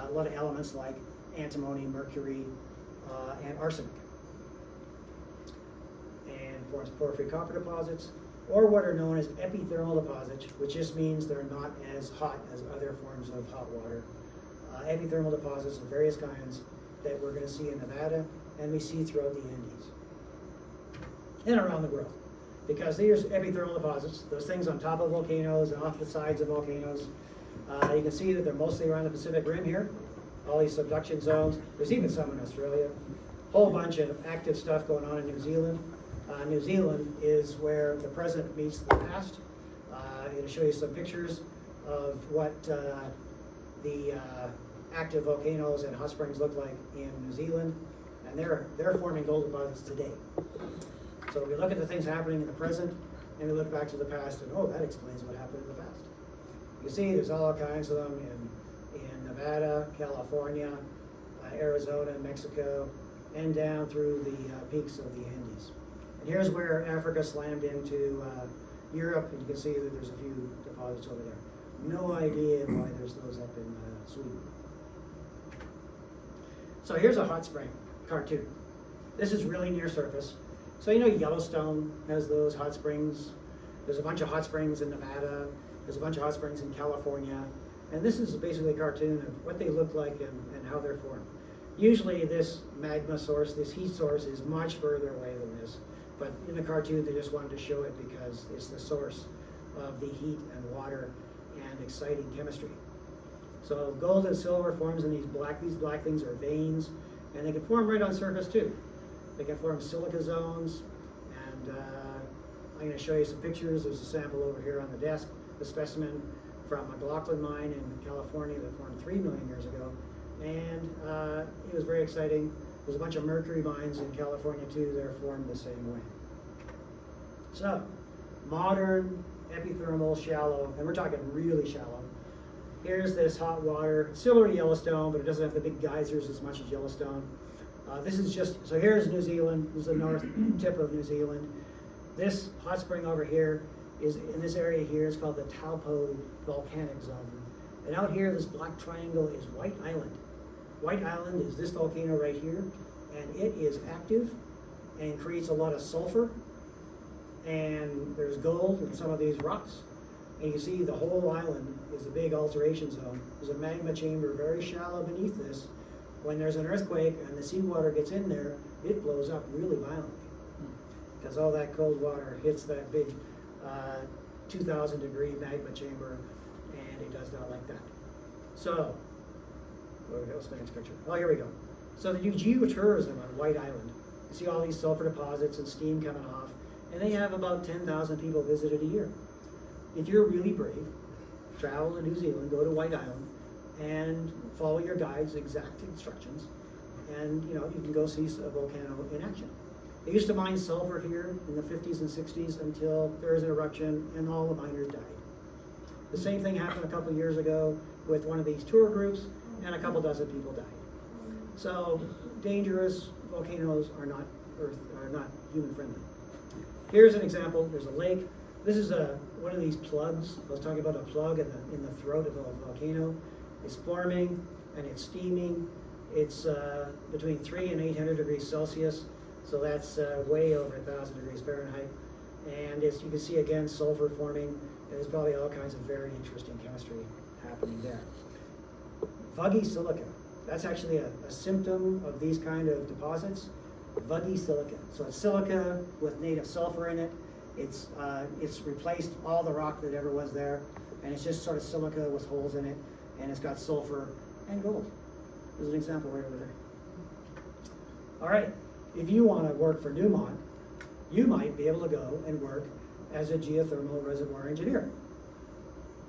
C: A lot of elements like antimony, mercury, and arsenic. And forms porphyry copper deposits, or what are known as epithermal deposits, which just means they're not as hot as other forms of hot water. Epithermal deposits of various kinds that we're going to see in Nevada, and we see throughout the Andes and around the world. Because these epithermal deposits, those things on top of volcanoes and off the sides of volcanoes, you can see that they're mostly around the Pacific Rim here, all these subduction zones. There's even some in Australia. Whole bunch of active stuff going on in New Zealand. New Zealand is where the present meets the past. I'm going to show you some pictures of what the active volcanoes and hot springs look like in New Zealand, and they're forming gold deposits today. So we look at the things happening in the present, and we look back to the past, and oh, that explains what happened in the past. You see, there's all kinds of them in Nevada, California, Arizona, Mexico, and down through the peaks of the Andes. And here's where Africa slammed into Europe, and you can see that there's a few deposits over there. No idea why there's those up in Sweden. So here's a hot spring cartoon. This is really near surface. So Yellowstone has those hot springs. There's a bunch of hot springs in Nevada. There's a bunch of hot springs in California. And this is basically a cartoon of what they look like and how they're formed. Usually this magma source, this heat source, is much further away than this. But in the cartoon, they just wanted to show it because it's the source of the heat and water and exciting chemistry. So gold and silver forms in these black things are veins, and they can form right on surface too. They can form silica zones, and I'm going to show you some pictures. There's a sample over here on the desk, a specimen from a McLaughlin mine in California that formed 3 million years ago, and it was very exciting. There's a bunch of mercury mines in California too that are formed the same way. So, modern, epithermal, shallow, and we're talking really shallow. Here's this hot water, similar to Yellowstone, but it doesn't have the big geysers as much as Yellowstone. This is just, so here's New Zealand, this is the north tip of New Zealand. This hot spring over here is, in this area here, it's called the Taupo volcanic zone. And out here, this black triangle is White Island. White Island is this volcano right here, and it is active and creates a lot of sulfur, and there's gold in some of these rocks. And you see the whole island is a big alteration zone. There's a magma chamber very shallow beneath this. When there's an earthquake and the seawater gets in there, it blows up really violently because all that cold water hits that big 2,000 degree magma chamber, and it does not like that. So, what's the next picture? Oh, here we go. So they do geotourism on White Island. You see all these sulfur deposits and steam coming off, and they have about 10,000 people visited a year. If you're really brave, travel to New Zealand, go to White Island, and follow your guide's exact instructions, and you can go see a volcano in action. They used to mine sulfur here in the 50s and 60s until there was an eruption and all the miners died. The same thing happened a couple of years ago with one of these tour groups, and a couple dozen people died. So dangerous volcanoes are not human friendly. Here's an example. There's a lake. This is one of these plugs. I was talking about a plug in the throat of a volcano. It's forming and it's steaming. It's between 300 and 800 degrees Celsius, so that's way over 1,000 degrees Fahrenheit. And you can see again sulfur forming, and there's probably all kinds of very interesting chemistry happening there. Vuggy silica. That's actually a symptom of these kind of deposits. Vuggy silica. So it's silica with native sulfur in it. It's replaced all the rock that ever was there, and it's just sort of silica with holes in it, and it's got sulfur and gold. There's an example right over there. All right, if you want to work for Newmont, you might be able to go and work as a geothermal reservoir engineer.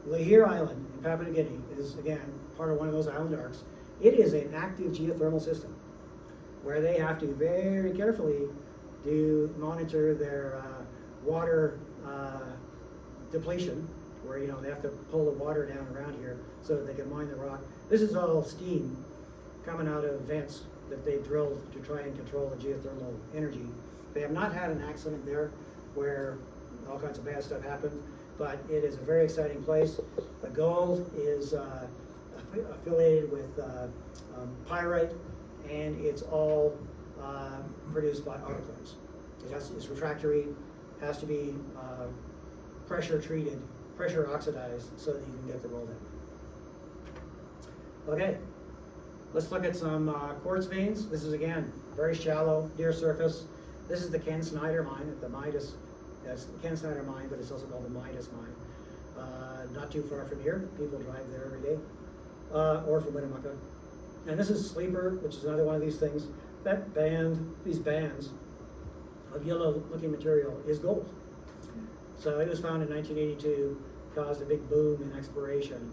C: Lihir Island in Papua New Guinea is, again, part of one of those island arcs. It is an active geothermal system where they have to very carefully monitor their water depletion, where they have to pull the water down around here so that they can mine the rock. This is all steam coming out of vents that they've drilled to try and control the geothermal energy. They have not had an accident there where all kinds of bad stuff happened, but it is a very exciting place. The gold is affiliated with pyrite, and it's all produced by autoclaves. It's refractory, has to be pressure treated, pressure oxidized, so that you can get the gold in. Okay, let's look at some quartz veins. This is, again, very shallow, near surface. This is the Ken Snyder mine at the Midas. That's the Ken Snyder mine, but it's also called the Midas mine. Not too far from here. People drive there every day, or from Winnemucca. And this is Sleeper, which is another one of these things. These bands of yellow-looking material is gold. So it was found in 1982, caused a big boom in exploration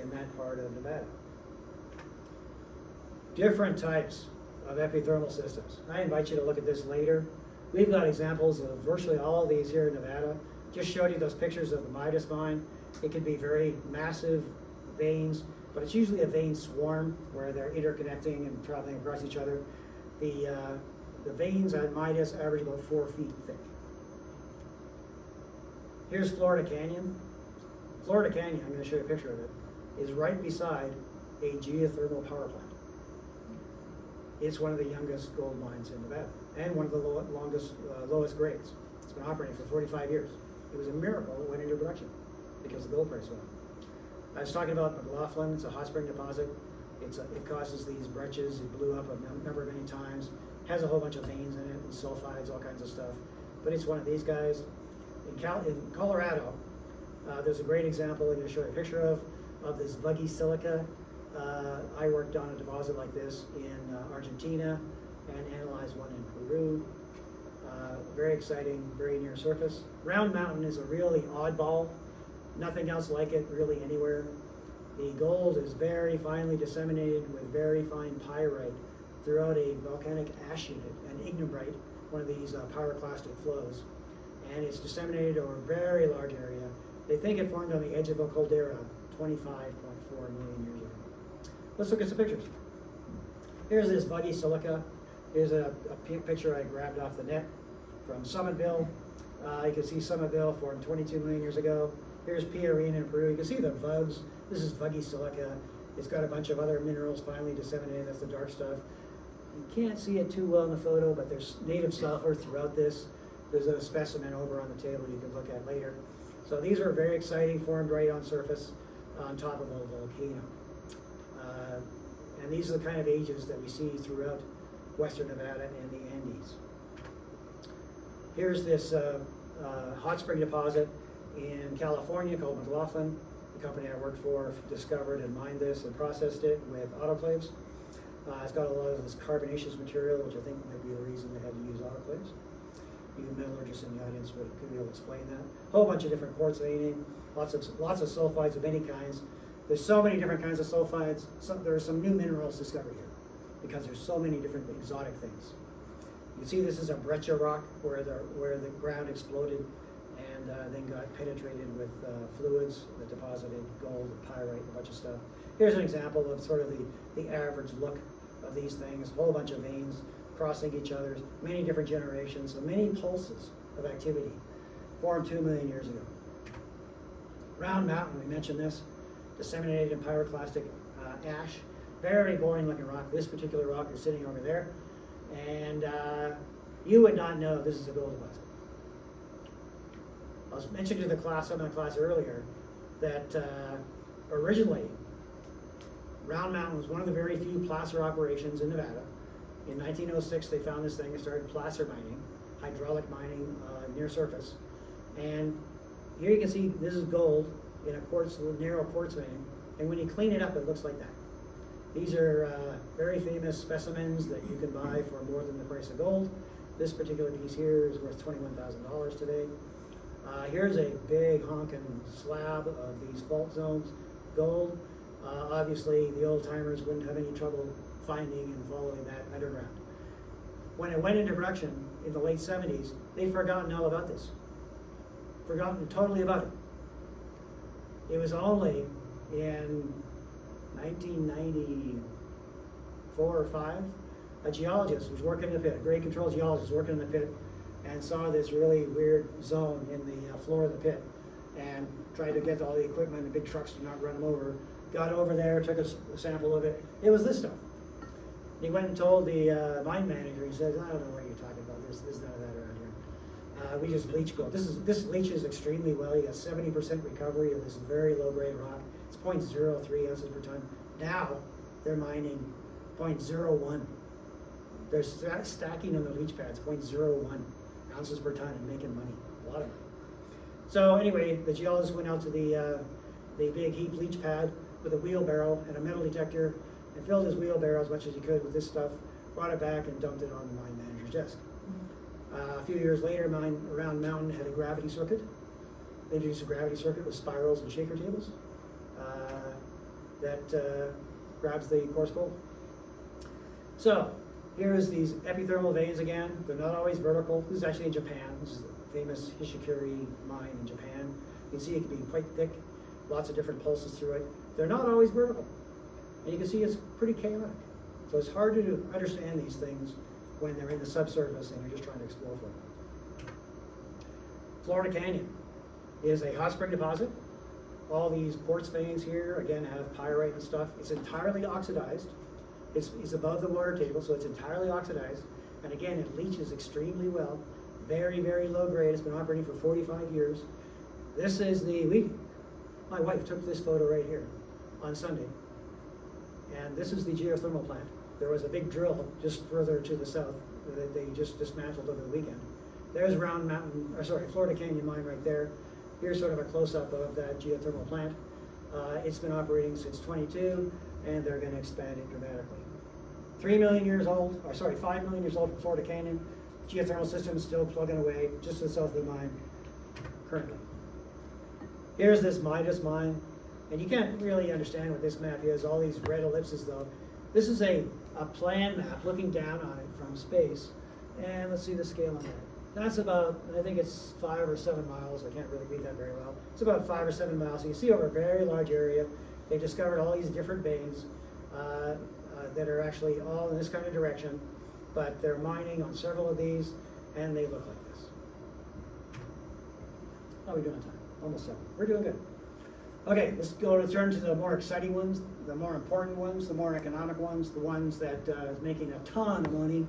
C: in that part of Nevada. Different types of epithermal systems. I invite you to look at this later. We've got examples of virtually all of these here in Nevada. Just showed you those pictures of the Midas mine. It can be very massive veins, but it's usually a vein swarm where they're interconnecting and traveling across each other. The veins at Midas average about 4 feet thick. Here's Florida Canyon. Florida Canyon, I'm going to show you a picture of it, is right beside a geothermal power plant. It's one of the youngest gold mines in Nevada, and one of the lowest grades. It's been operating for 45 years. It was a miracle it went into production because the gold price went up. I was talking about McLaughlin. It's a hot spring deposit. It causes these breccias. It blew up a number of many times. Has a whole bunch of veins in it, and sulfides, all kinds of stuff. But it's one of these guys. In Colorado, there's a great example I'm going to show you a picture of this vuggy silica. I worked on a deposit like this in Argentina and analyzed one in Peru. Very exciting, very near surface. Round Mountain is a really oddball. Nothing else like it really anywhere. The gold is very finely disseminated with very fine pyrite throughout a volcanic ash unit, an ignimbrite, one of these pyroclastic flows. And it's disseminated over a very large area. They think it formed on the edge of a caldera 25.4 million years ago. Let's look at some pictures. Here's this vuggy silica. Here's a picture I grabbed off the net from Summitville. You can see Summitville formed 22 million years ago. Here's Piarina in Peru. You can see the vugs. This is vuggy silica. It's got a bunch of other minerals finely disseminated. That's the dark stuff. You can't see it too well in the photo, but there's native sulfur throughout this. There's a specimen over on the table you can look at later. So these are very exciting, formed right on surface on top of a volcano. And these are the kind of ages that we see throughout western Nevada and the Andes. Here's this hot spring deposit in California called McLaughlin. The company I worked for discovered and mined this and processed it with autoclaves. It's got a lot of this carbonaceous material, which I think might be the reason they had to use autoclaves. You metallurgists in the audience could be able to explain that. A whole bunch of different quartz veining, lots of sulfides of many kinds. There's so many different kinds of sulfides. There are some new minerals discovered here because there's so many different exotic things. You see this is a breccia rock where the ground exploded and then got got penetrated with fluids that deposited gold, pyrite, a bunch of stuff. Here's an example of sort of the average look of these things, a whole bunch of veins crossing each other, many different generations, so many pulses of activity formed 2 million years ago. Round Mountain, we mentioned this, disseminated in pyroclastic ash, very boring looking rock. This particular rock is sitting over there, and you would not know this is a gold deposit. I was mentioning to the class, some of the class earlier, that originally Round Mountain was one of the very few placer operations in Nevada. In 1906, they found this thing and started placer mining, hydraulic mining near surface. And here you can see this is gold in a quartz, narrow quartz vein, and when you clean it up, it looks like that. These are very famous specimens that you can buy for more than the price of gold. This particular piece here is worth $21,000 today. Here's a big honking slab of these fault zones, gold. Obviously, the old timers wouldn't have any trouble finding and following that underground. When it went into production in the late 70s, they'd forgotten all about this. Forgotten totally about it. It was only in 1994 or 5, a geologist was working in the pit, a grade control geologist working in the pit, and saw this really weird zone in the floor of the pit, and tried to get all the equipment and big trucks to not run them over. Got over there, took a sample of it. It was this stuff. He went and told the mine manager. He says, "I don't know what you're talking about. There's none of that around here. We just leach gold. This leaches extremely well. You got 70% recovery of this very low grade rock. It's 0.03 ounces per ton. Now they're mining 0.01. They're stacking on the leach pads 0.01 ounces per ton and making money, a lot of money. So anyway, the geologist went out to the big heap leach pad with a wheelbarrow and a metal detector and filled his wheelbarrow as much as he could with this stuff, brought it back and dumped it on the mine manager's desk. A few years later, Round Mountain had a gravity circuit. They introduced a gravity circuit with spirals and shaker tables that grabs the coarse gold. So here's these epithermal veins again. They're not always vertical. This is actually in Japan. This is the famous Hishikuri mine in Japan. You can see it can be quite thick, lots of different pulses through it. They're not always vertical. And you can see it's pretty chaotic. So it's hard to understand these things when they're in the subsurface and you're just trying to explore for them. Florida Canyon is a hot spring deposit. All these quartz veins here, again, have pyrite and stuff. It's entirely oxidized. It's above the water table, so it's entirely oxidized. And again, it leaches extremely well. Very, very low grade. It's been operating for 45 years. This is my wife took this photo right here on Sunday. And this is the geothermal plant. There was a big drill just further to the south that they just dismantled over the weekend. There's Florida Canyon mine right there. Here's sort of a close-up of that geothermal plant. It's been operating since 22, and they're going to expand it dramatically. 5 million years old for Florida Canyon. Geothermal system is still plugging away just to the south of the mine currently. Here's this Midas mine, and you can't really understand what this map is, all these red ellipses though. This is a plan map looking down on it from space, and let's see the scale on that. That's about, I think it's 5 or 7 miles. I can't really read that very well. It's about 5 or 7 miles. So you see over a very large area. They discovered all these different veins that are actually all in this kind of direction, but they're mining on several of these, and they look like this. How are we doing on time? Almost 7. We're doing good. Okay, let's turn to the more exciting ones, the more important ones, the more economic ones, the ones that is making a ton of money.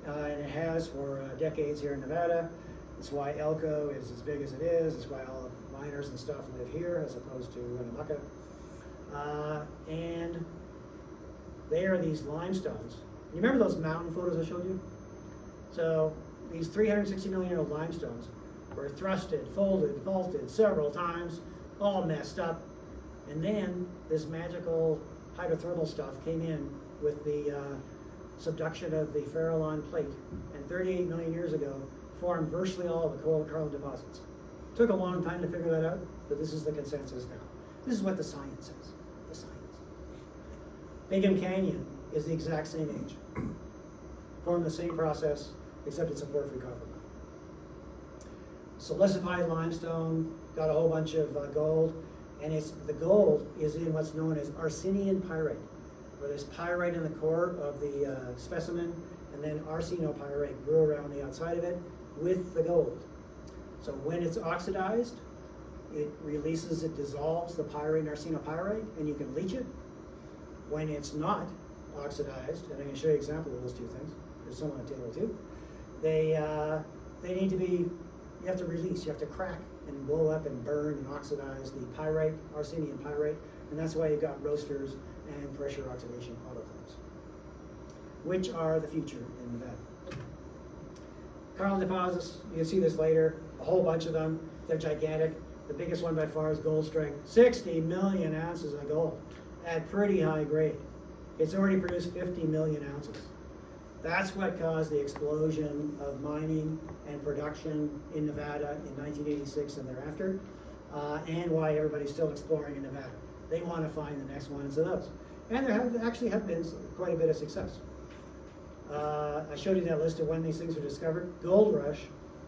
C: And it has for decades here in Nevada. That's why Elko is as big as it is. That's why all the miners and stuff live here as opposed to Winnemucca. And they are these limestones. You remember those mountain photos I showed you? So these 360 million year old limestones were thrusted, folded, vaulted several times, all messed up. And then this magical hydrothermal stuff came in with the subduction of the Farallon plate, and 38 million years ago formed virtually all the coal deposits. Took a long time to figure that out, but this is the consensus now. This is what the science says. The science. Bingham Canyon is the exact same age. Formed the same process, except it's a porphyry copper mine. silicified limestone, got a whole bunch of gold, and the gold is in what's known as Arsenian pyrite, where there's pyrite in the core of the specimen, and then arsenopyrite grew around the outside of it with the gold. So when it's oxidized, it dissolves the pyrite and arsenopyrite, and you can leach it. When it's not oxidized, and I'm going to show you an example of those two things, there's some on the table too, they need to be, you have to release, you have to crack and blow up and burn and oxidize the pyrite, arsenian pyrite, and that's why you've got roasters and pressure oxidation autoclaves, which are the future in Nevada. Carlin deposits, you can see this later, a whole bunch of them, they're gigantic. The biggest one by far is Gold Strike, 60 million ounces of gold at pretty high grade. It's already produced 50 million ounces. That's what caused the explosion of mining and production in Nevada in 1986 and thereafter, and why everybody's still exploring in Nevada. They want to find the next ones of those. And there actually have been quite a bit of success. I showed you that list of when these things were discovered. Gold Rush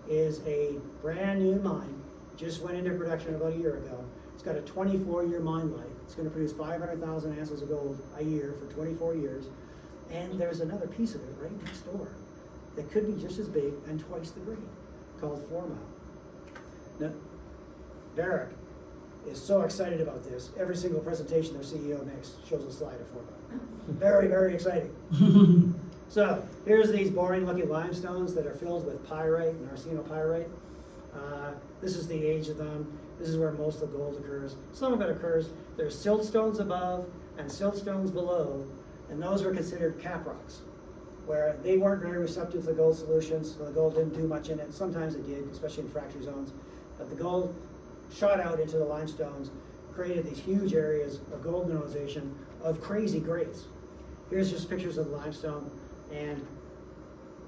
C: is a brand new mine, just went into production about a year ago. It's got a 24-year mine life. It's going to produce 500,000 ounces of gold a year for 24 years. And there's another piece of it right next door that could be just as big and twice the grade, called 4 Mile. Now, Barrick is so excited about this. Every single presentation their CEO makes shows a slide of 4 Mile. Very, very exciting. So here's these boring-looking limestones that are filled with pyrite and arsenopyrite. This is the age of them. This is where most of the gold occurs. Some of it occurs. There's siltstones above and siltstones below, and those were considered cap rocks, where they weren't very receptive to the gold solutions, so the gold didn't do much in it. Sometimes it did, especially in fracture zones. But the gold shot out into the limestones, created these huge areas of gold mineralization of crazy grades. Here's just pictures of the limestone, and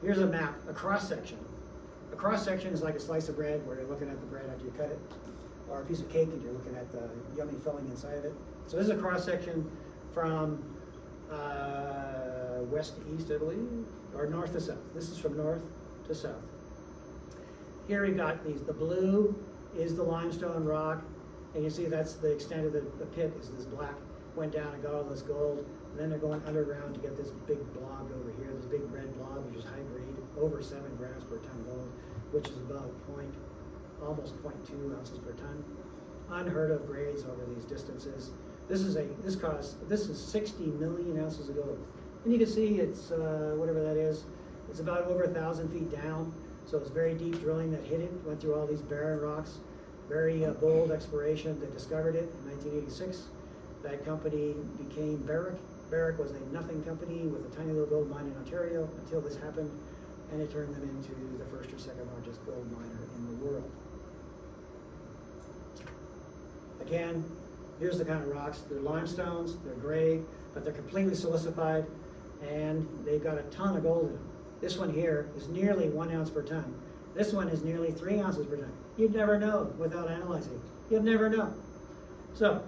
C: here's a map, a cross-section. A cross-section is like a slice of bread where you're looking at the bread after you cut it, or a piece of cake and you're looking at the yummy filling inside of it. So this is a cross-section from west to east, I believe, or north to south. This is from north to south. Here we've got these. The blue is the limestone rock, and you see that's the extent of the pit is this black. Went down and got all this gold, and then they're going underground to get this big blob over here, this big red blob, which is high grade, over 7 grams per ton gold, which is about almost 0.2 ounces per ton. Unheard of grades over these distances. This is 60 million ounces of gold. And you can see it's, whatever that is, it's about over 1,000 feet down. So it's very deep drilling that hit it, went through all these barren rocks. Very bold exploration that discovered it in 1986. That company became Barrick. Barrick was a nothing company with a tiny little gold mine in Ontario until this happened, and it turned them into the first or second largest gold miner in the world. Again, here's the kind of rocks. They're limestones, they're gray, but they're completely silicified, and they've got a ton of gold in them. This one here is nearly 1 ounce per ton. This one is nearly 3 ounces per ton. You'd never know without analyzing it. You'd never know. So,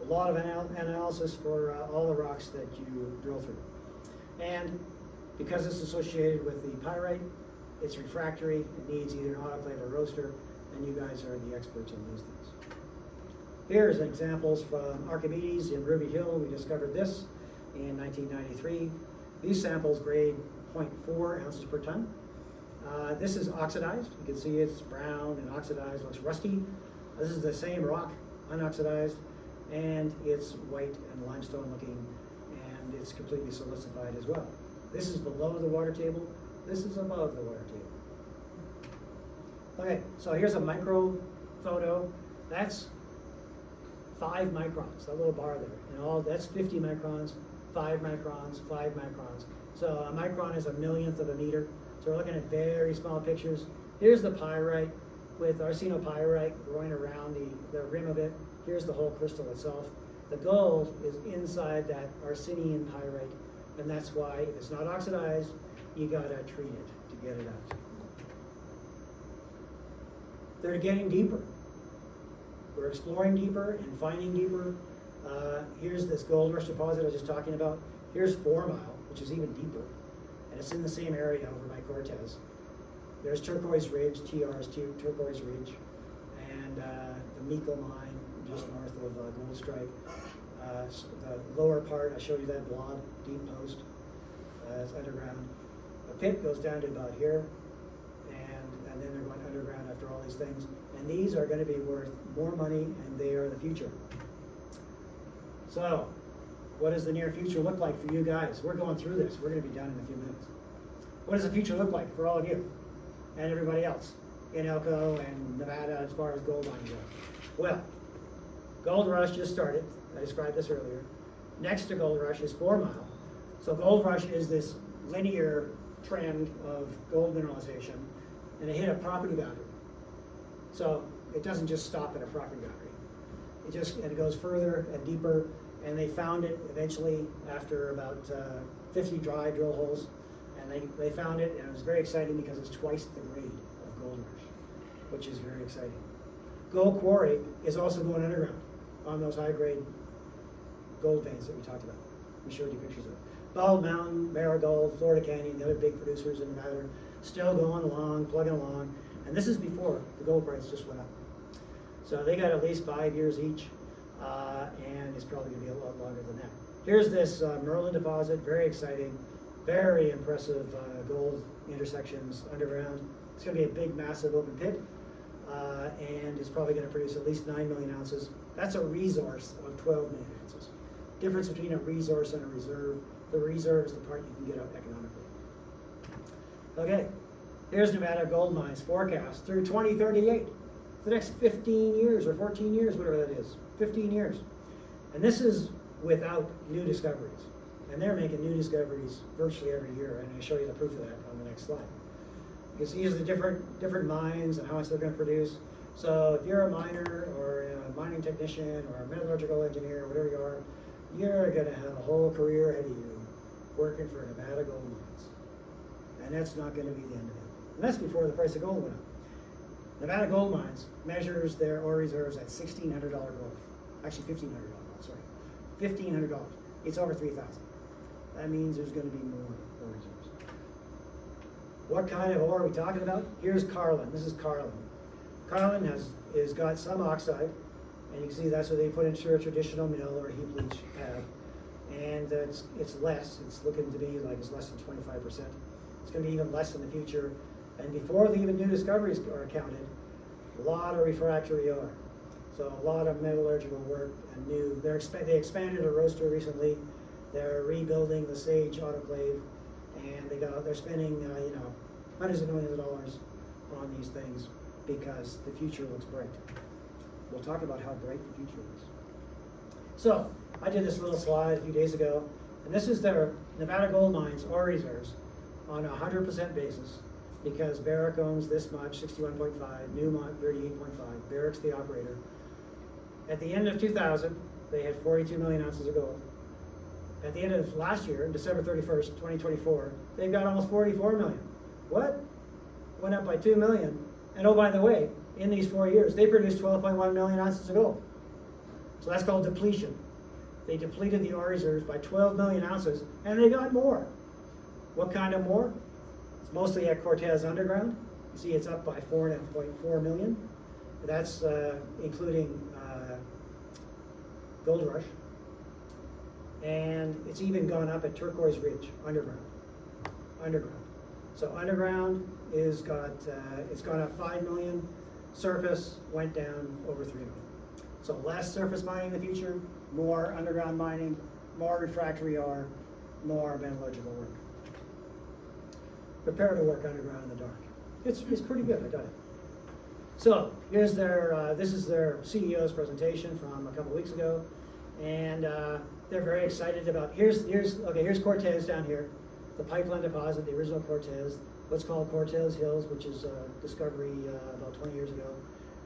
C: a lot of analysis for all the rocks that you drill through. And because it's associated with the pyrite, it's refractory, it needs either an autoclave or roaster, and you guys are the experts on these things. Here's examples from Archimedes in Ruby Hill. We discovered this in 1993. These samples grade 0.4 ounces per ton. This is oxidized. You can see it's brown and oxidized, looks rusty. This is the same rock, unoxidized, and it's white and limestone looking, and it's completely silicified as well. This is below the water table. This is above the water table. Okay, so here's a micro photo. That's 5 microns, that little bar there. And all that's 50 microns, 5 microns, 5 microns. So a micron is a millionth of a meter. So we're looking at very small pictures. Here's the pyrite with arsenopyrite growing around the rim of it. Here's the whole crystal itself. The gold is inside that Arsenian pyrite, and that's why if it's not oxidized, you gotta treat it to get it out. They're getting deeper. We're exploring deeper and finding deeper. Here's this gold rush deposit I was just talking about. Here's 4 Mile, which is even deeper, and it's in the same area over by Cortez. There's Turquoise Ridge, TR is Turquoise Ridge, and the Meikle mine just north of Gold Strike. The lower part, I showed you that blob, deep post, it's underground. The pit goes down to about here, and then they're going underground after all these things. And these are going to be worth more money, and they are the future. So, what does the near future look like for you guys? We're going through this. We're going to be done in a few minutes. What does the future look like for all of you and everybody else in Elko and Nevada as far as gold mining goes? Well, Gold Rush just started. I described this earlier. Next to Gold Rush is 4 Mile. So Gold Rush is this linear trend of gold mineralization, and they hit a property boundary. So it doesn't just stop at a property boundary. It goes further and deeper, and they found it eventually after about 50 dry drill holes, and they found it, and it was very exciting because it's twice the grade of Gold Rush, which is very exciting. Gold Quarry is also going underground on those high-grade gold veins that we talked about. We showed you pictures of it. Bald Mountain, Marigold, Florida Canyon, the other big producers in Nevada, still going along, plugging along, and this is before the gold price just went up. So they got at least 5 years each, and it's probably going to be a lot longer than that. Here's this Merlin deposit, very exciting, very impressive gold intersections underground. It's going to be a big, massive open pit, and it's probably going to produce at least 9 million ounces. That's a resource of 12 million ounces. Difference between a resource and a reserve. The reserve is the part you can get out economically. Okay, here's Nevada Gold Mines forecast through 2038. The next 15 years or 14 years, whatever that is, 15 years. And this is without new discoveries. And they're making new discoveries virtually every year, and I'll show you the proof of that on the next slide. You can see the different mines and how much they're going to produce. So if you're a miner or a mining technician or a metallurgical engineer, whatever you are, you're going to have a whole career ahead of you working for Nevada Gold Mines. And that's not going to be the end of it. And that's before the price of gold went up. Nevada Gold Mines measures their ore reserves at $1,600 gold. Actually, $1,500 gold, sorry. $1,500. It's over $3,000. That means there's going to be more ore reserves. What kind of ore are we talking about? Here's Carlin. This is Carlin. Carlin has got some oxide, and you can see that's what they put into a traditional mill or a heap leach pad. And it's less. It's looking to be like it's less than 25%. It's going to be even less in the future. And before the even new discoveries are counted, a lot of refractory ore. So a lot of metallurgical work and new. They expanded a roaster recently. They're rebuilding the Sage autoclave, and they're spending hundreds of millions of dollars on these things because the future looks bright. We'll talk about how bright the future is. So I did this little slide a few days ago, and this is their Nevada Gold Mines ore reserves on a 100% basis, because Barrick owns this much, 61.5, Newmont 38.5, Barrick's the operator. At the end of 2000, they had 42 million ounces of gold. At the end of last year, December 31st, 2024, they've got almost 44 million. What? Went up by 2 million. And oh, by the way, in these 4 years, they produced 12.1 million ounces of gold. So that's called depletion. They depleted the ore reserves by 12 million ounces, and they got more. What kind of more? It's mostly at Cortez Underground. You see it's up by 4.4 million. That's including Gold Rush. And it's even gone up at Turquoise Ridge, underground. So underground it's gone up 5 million. Surface went down over 3 million. So less surface mining in the future, more underground mining, more refractory ore, more metallurgical work. Prepare to work underground in the dark. It's pretty good, I've done it. So here's this is their CEO's presentation from a couple weeks ago, and they're very excited about. Here's Cortez down here, the pipeline deposit, the original Cortez, what's called Cortez Hills, which is a discovery about 20 years ago,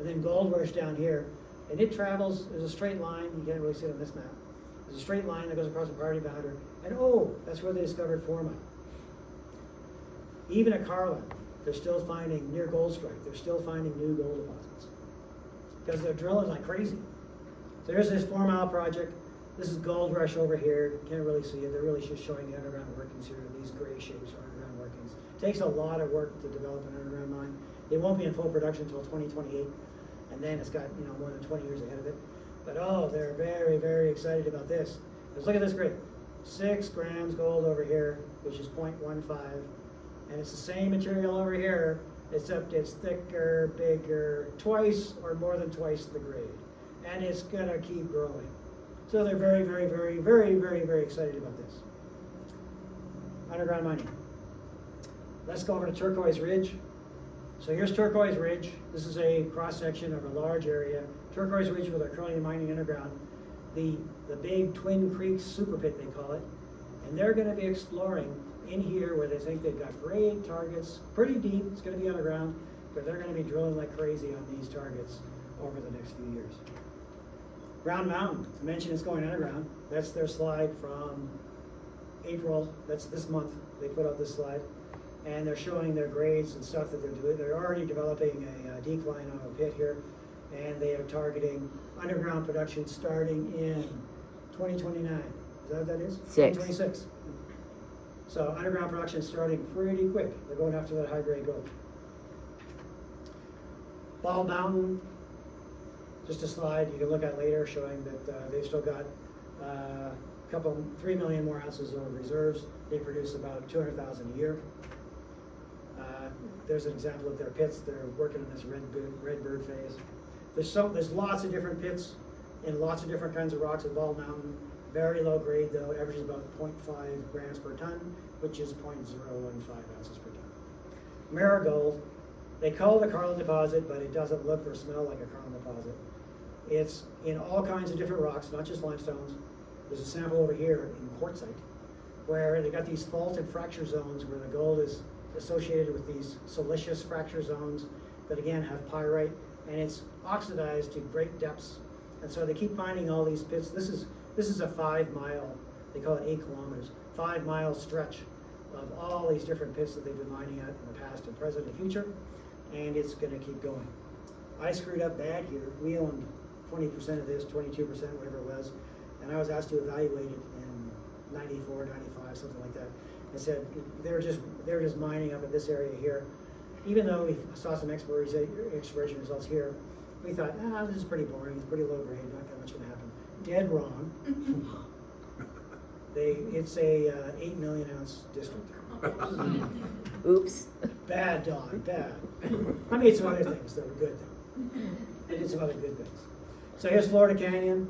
C: and then Gold Rush down here, and it travels. There's a straight line. You can't really see it on this map. There's a straight line that goes across the property boundary, and that's where they discovered 4 Mile. Even at Carlin, they're still finding, near Gold Strike, they're still finding new gold deposits because they're drilling like crazy. So here's this 4 Mile project. This is Gold Rush over here. Can't really see it. They're really just showing the underground workings here. These gray shapes are underground workings. Takes a lot of work to develop an underground mine. It won't be in full production until 2028, and then it's got more than 20 years ahead of it. But oh, they're very, very excited about this. Let's look at this grade. 6 grams gold over here, which is 0.15, and it's the same material over here, except it's thicker, bigger, twice or more than twice the grade, and it's gonna keep growing. So they're very, very, very, very, very, very excited about this. Underground mining. Let's go over to Turquoise Ridge. So here's Turquoise Ridge. This is a cross-section of a large area. Turquoise Ridge, where they're currently mining underground. The big Twin Creeks super pit, they call it. And they're gonna be exploring in here where they think they've got great targets, pretty deep, it's gonna be underground, but they're gonna be drilling like crazy on these targets over the next few years. Round Mountain, I mentioned it's going underground. That's their slide from April, that's this month, they put out this slide. And they're showing their grades and stuff that they're doing. They're already developing a decline on a pit here, and they are targeting underground production starting in 2029. Is that what that is? 2026. So underground production is starting pretty quick. They're going after that high-grade gold. Bald Mountain, just a slide you can look at later showing that they've still got 3 million more ounces of reserves. They produce about 200,000 a year. There's an example of their pits. They're working on this red bird phase. There's lots of different pits and lots of different kinds of rocks at Bald Mountain. Very low grade though, it averages about 0.5 grams per ton, which is 0.015 ounces per ton. Marigold, they call it a Carlin deposit, but it doesn't look or smell like a Carlin deposit. It's in all kinds of different rocks, not just limestones. There's a sample over here in quartzite, where they got these faulted fracture zones where the gold is associated with these siliceous fracture zones that again have pyrite, and it's oxidized to great depths. And so they keep finding all these pits. This is a 5 mile, they call it 8 kilometers, 5 mile stretch of all these different pits that they've been mining at in the past and present and future, and it's gonna keep going. I screwed up bad here. We owned 20% of this, 22%, whatever it was, and I was asked to evaluate it in 94, 95, something like that. I said, they're just mining up in this area here. Even though we saw some exploration results here, we thought, this is pretty boring, it's pretty low grade, not that much gonna happen. Dead wrong. It's a 8 million ounce district.
B: Oops.
C: Bad, Don, bad. I made some other things that were good though. I did some other good things. So here's Florida Canyon.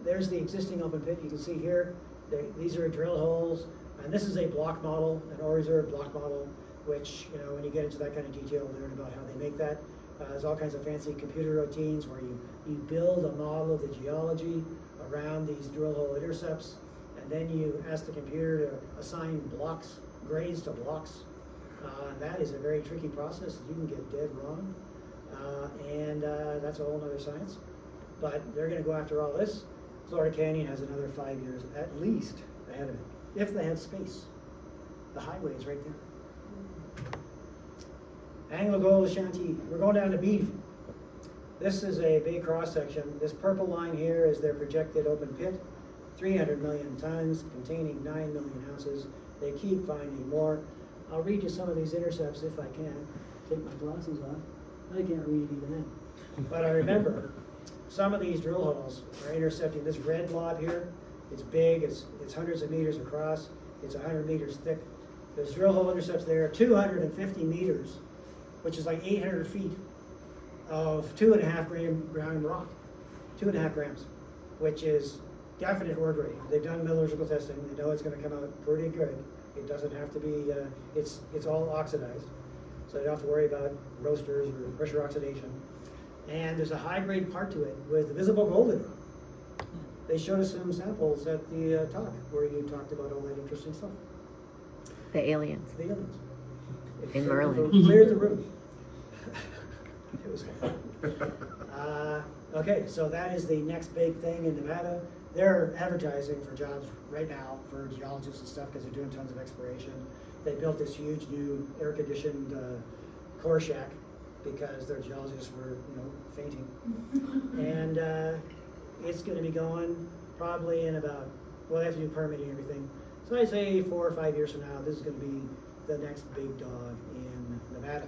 C: There's the existing open pit. You can see here, these are drill holes. And this is a block model, an ore reserve block model, which, when you get into that kind of detail, learn about how they make that. There's all kinds of fancy computer routines where you build a model of the geology around these drill hole intercepts, and then you ask the computer to assign blocks, grades to blocks. And that is a very tricky process. You can get dead wrong, and that's a whole other science. But they're going to go after all this. Florida Canyon has another 5 years at least ahead of it, if they have space. The highway is right there. AngloGold Ashanti, we're going down to Beatty. This is a big cross section. This purple line here is their projected open pit, 300 million tons containing 9 million ounces. They keep finding more. I'll read you some of these intercepts if I can. Take my glasses off. I can't read even then. But I remember some of these drill holes are intercepting this red blob here. It's big, it's hundreds of meters across, it's 100 meters thick. There's drill hole intercepts there, 250 meters, which is like 800 feet of 2.5 gram rock, 2.5 grams, which is definite ore grade. They've done metallurgical testing, they know it's gonna come out pretty good. It doesn't have to be, it's all oxidized, so you don't have to worry about roasters or pressure oxidation. And there's a high grade part to it with visible gold in it. They showed us some samples at the talk where you talked about all that interesting stuff.
B: The aliens.
C: The aliens.
B: In Merlin.
C: Cleared the room. It was fun. Okay, so that is the next big thing in Nevada. They're advertising for jobs right now for geologists and stuff because they're doing tons of exploration. They built this huge new air-conditioned core shack because their geologists were, fainting. And it's gonna be going probably in about, we'll have to do permitting and everything. So I say 4 or 5 years from now, this is gonna be the next big dog in Nevada.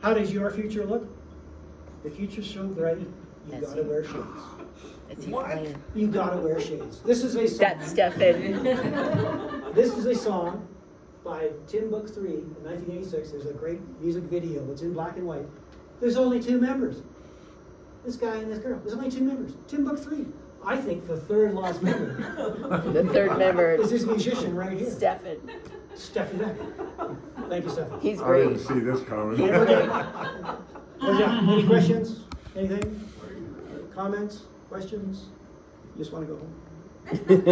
C: How does your future look? The future's so bright, you
B: That's
C: gotta
B: you.
C: wear shades.
B: That's you playing.
C: You gotta wear shades. This is a song.
B: That's Stefan.
C: This is a song by Tim Book 3 in 1986. There's a great music video. It's in black and white. There's only 2 members. This guy and this girl. There's only 2 members. Tim Book 3. I think the third lost member
B: The third member,
C: is this musician right here.
B: Stefan.
C: Stefan Beck. Thank you, Stefan.
B: He's
A: I didn't
B: great.
A: see this coming.
C: Yeah, we're done. We're done. Any questions? Anything? Comments? Questions? You just want to go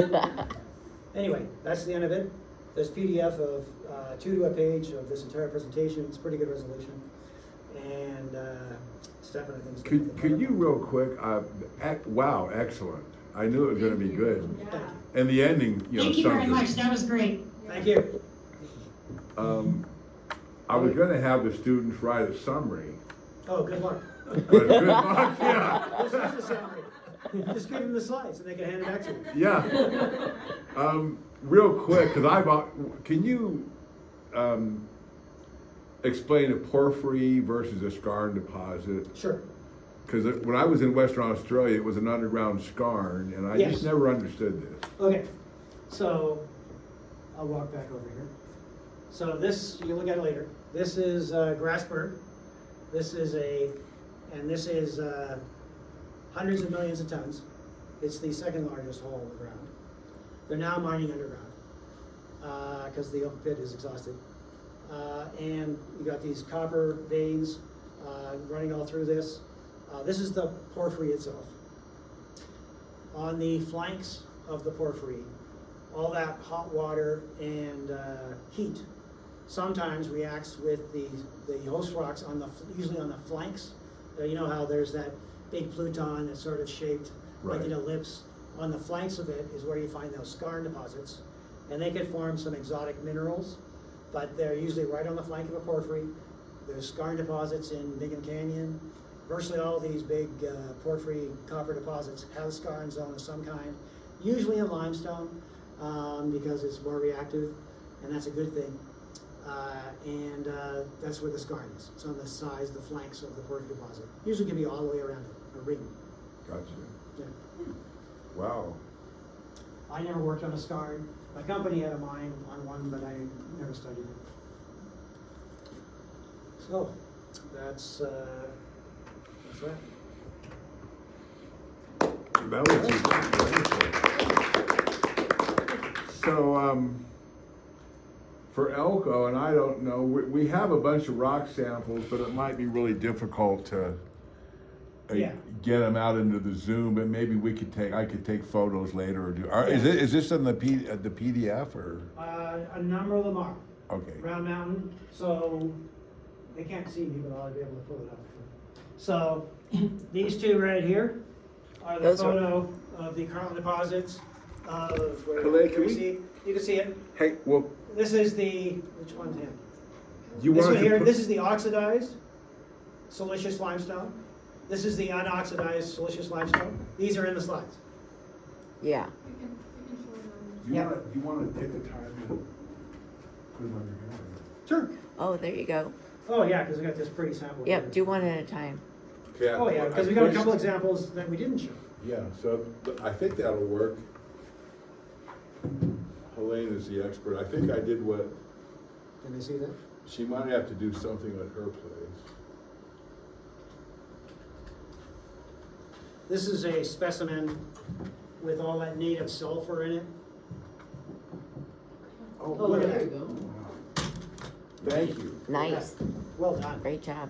C: home? Anyway, that's the end of it. There's PDF of 2 to a page of this entire presentation. It's pretty good resolution. And Stefan, I think, is gonna
A: Could you real quick, wow, excellent. I knew it was gonna be good. And the ending, you know,
F: Thank you very
A: sums it.
F: much, that was great.
C: Thank you.
A: I was gonna have the students write a summary,
C: Oh, good luck.
A: but good luck, yeah.
C: This is the summary. Just give them the slides and they can hand it back to you.
A: Yeah. Real quick, cause can you, explain a porphyry versus a skarn deposit?
C: Sure.
A: Cause when I was in Western Australia, it was an underground skarn, and I
C: Yes.
A: just never understood this.
C: Okay, so I'll walk back over here. So this, you'll look at it later. This is Grassberg. This is this is hundreds of millions of tons. It's the second largest hole in the ground. They're now mining underground because the open pit is exhausted. And you got these copper veins running all through this. This is the porphyry itself. On the flanks of the porphyry, all that hot water and heat sometimes reacts with the host rocks usually on the flanks. You know how there's that big pluton that's sort of shaped like an ellipse. On the flanks of it is where you find those skarn deposits, and they could form some exotic minerals, but they're usually right on the flank of a porphyry. There's skarn deposits in Bingham Canyon. Virtually all of these big porphyry copper deposits have skarn zone of some kind, usually in limestone because it's more reactive, and that's a good thing. That's where the skarn is. It's on the sides, the flanks of the porphyry deposit. Usually can be all the way around it, a ring.
A: Gotcha.
C: Yeah.
A: Wow.
C: I never worked on a skarn. My company had a mine on one, but I never studied it. So, that's that.
A: That was wonderful. So, for Elko, and I don't know, we have a bunch of rock samples, but it might be really difficult to
C: Yeah.
A: get them out into the Zoom, but maybe I could take photos later or do,
C: Yeah.
A: is this in the PDF or?
C: A number of them are.
A: Okay.
C: Round Mountain, so they can't see me, but I'll be able to pull it up. So these 2 right here are the
B: Those are-
C: photo of the current deposits of where
A: Helene, can we-
C: you can see it.
A: Hey, well,
C: This is which one's him?
A: you
C: This
A: want
C: one
A: to
C: here,
A: put-
C: this is the oxidized siliceous limestone. This is the unoxidized siliceous limestone. These are in the slides.
B: Yeah.
E: You can show them.
A: Do you want to take the time to put them on your hand?
C: Sure.
B: Oh, there you go.
C: Oh, yeah, because we got this pretty sample.
B: Yep,
C: here.
B: do one at a time.
A: Okay,
C: Oh, yeah, because we got a couple examples that we didn't show.
A: Yeah, so I think that'll work. Helene is the expert. I think I did what,
C: Can they see that?
A: she might have to do something at her place.
C: This is a specimen with all that native sulfur in it.
A: Oh,
C: look at
A: good.
C: that.
A: Thank you.
B: Nice.
C: Well done.
B: Great job.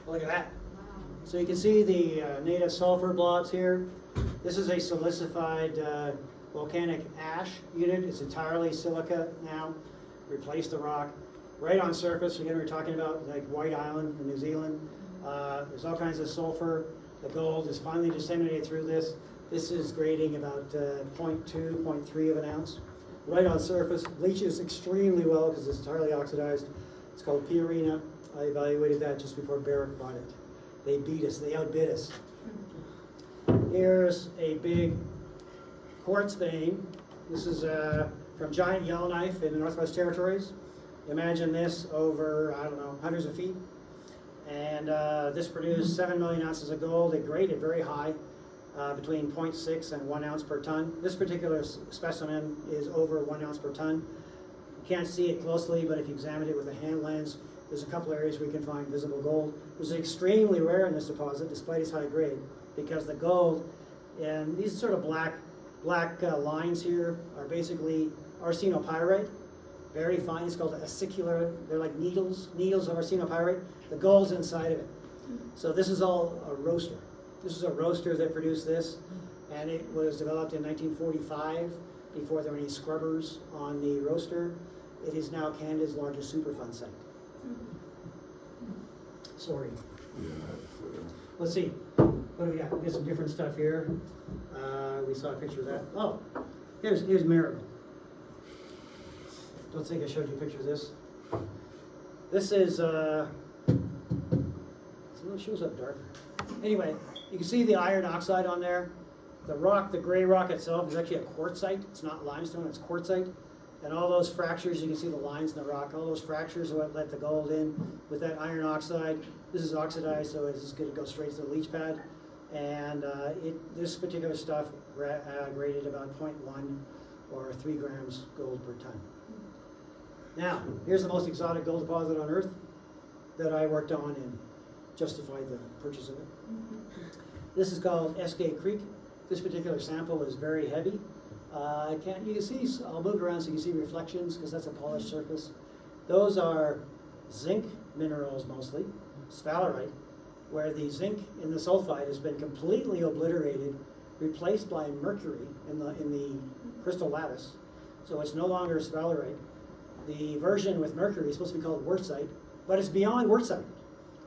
C: Look at that. So you can see the native sulfur blobs here. This is a silicified volcanic ash unit. It's entirely silica now. Replaced the rock. Right on surface, again, we're talking about like White Island in New Zealand. There's all kinds of sulfur. The gold is finally disseminated through this. This is grading about 0.2, 0.3 of an ounce. Right on surface, leaches extremely well because it's entirely oxidized. It's called Piorina. I evaluated that just before Barrick bought it. They beat us, they outbid us. Here's a big quartz vein. This is from Giant Yellowknife in the Northwest Territories. Imagine this over, I don't know, hundreds of feet. And this produced 7 million ounces of gold. It graded very high, between 0.6 and 1 ounce per ton. This particular specimen is over 1 ounce per ton. You can't see it closely, but if you examine it with a hand lens, there's a couple areas where you can find visible gold. It was extremely rare in this deposit, despite its high grade, because the gold, and these sort of black lines here are basically arsenopyrite, very fine. It's called acicular. They're like needles of arsenopyrite. The gold's inside of it. So this is all a roaster. This is a roaster that produced this, and it was developed in 1945 before there were any scrubbers on the roaster. It is now Canada's largest Superfund site. Sorry.
A: Yeah,
C: Let's see. What do we got? We got some different stuff here. We saw a picture of that. Oh, here's Marigold. Don't think I showed you a picture of this. This is, it shows up darker. Anyway, you can see the iron oxide on there. The rock, the gray rock itself, is actually a quartzite. It's not limestone, it's quartzite. And all those fractures, you can see the lines in the rock, all those fractures are what let the gold in with that iron oxide. This is oxidized, so it's just going to go straight to the leach pad. And this particular stuff graded about 0.1 or 3 grams gold per ton. Now, here's the most exotic gold deposit on Earth that I worked on and justified the purchase of it. This is called Eskay Creek. This particular sample is very heavy. You can see, I'll move it around so you can see reflections because that's a polished surface. Those are zinc minerals mostly, sphalerite, where the zinc in the sulfide has been completely obliterated, replaced by mercury in the crystal lattice. So it's no longer sphalerite. The version with mercury is supposed to be called wurtzite, but it's beyond wurtzite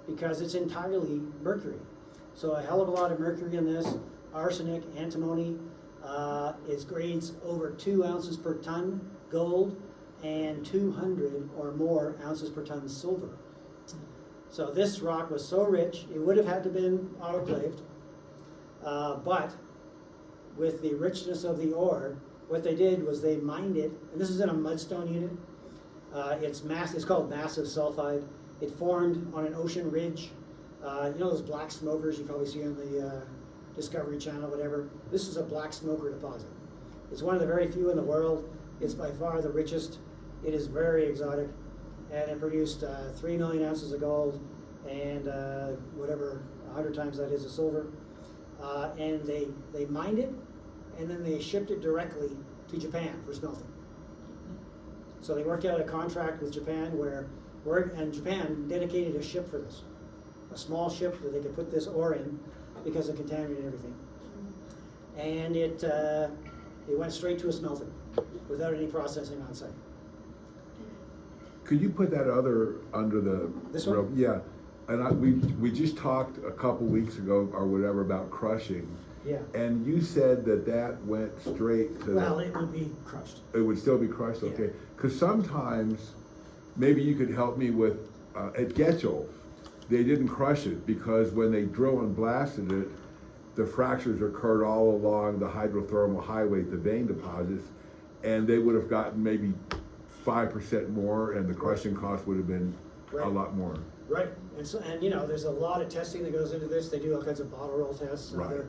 C: because it's entirely mercury. So a hell of a lot of mercury in this, arsenic, antimony. It grades over 2 ounces per ton gold and 200 or more ounces per ton silver. So this rock was so rich, it would have had to been autoclaved, but with the richness of the ore, what they did was they mined it, and this is in a mudstone unit. It's called massive sulfide. It formed on an ocean ridge. You know those black smokers you probably see on the Discovery Channel, whatever. This is a black smoker deposit. It's one of the very few in the world. It's by far the richest. It is very exotic, and it produced 3 million ounces of gold and whatever 100 times that is of silver. And they mined it, and then they shipped it directly to Japan for smelting. So they worked out a contract with Japan and Japan dedicated a ship for this, a small ship that they could put this ore in because it contaminated everything. And it went straight to a smelter without any processing on site.
A: Could you put that other under the
C: This one?
A: rope? Yeah, and we just talked a couple weeks ago or whatever about crushing.
C: Yeah.
A: And you said that went straight to.
C: Well, it would be crushed.
A: It would still be crushed,
C: Yeah.
A: okay? Because sometimes, maybe you could help me with at Getchell, they didn't crush it because when they drill and blasted it, the fractures occurred all along the hydrothermal highway, the vein deposits, and they would have gotten maybe 5% more, and the crushing cost would have been
C: Right.
A: a lot more.
C: Right, and you know, there's a lot of testing that goes into this. They do all kinds of bottle roll tests, and
A: Right.
C: other,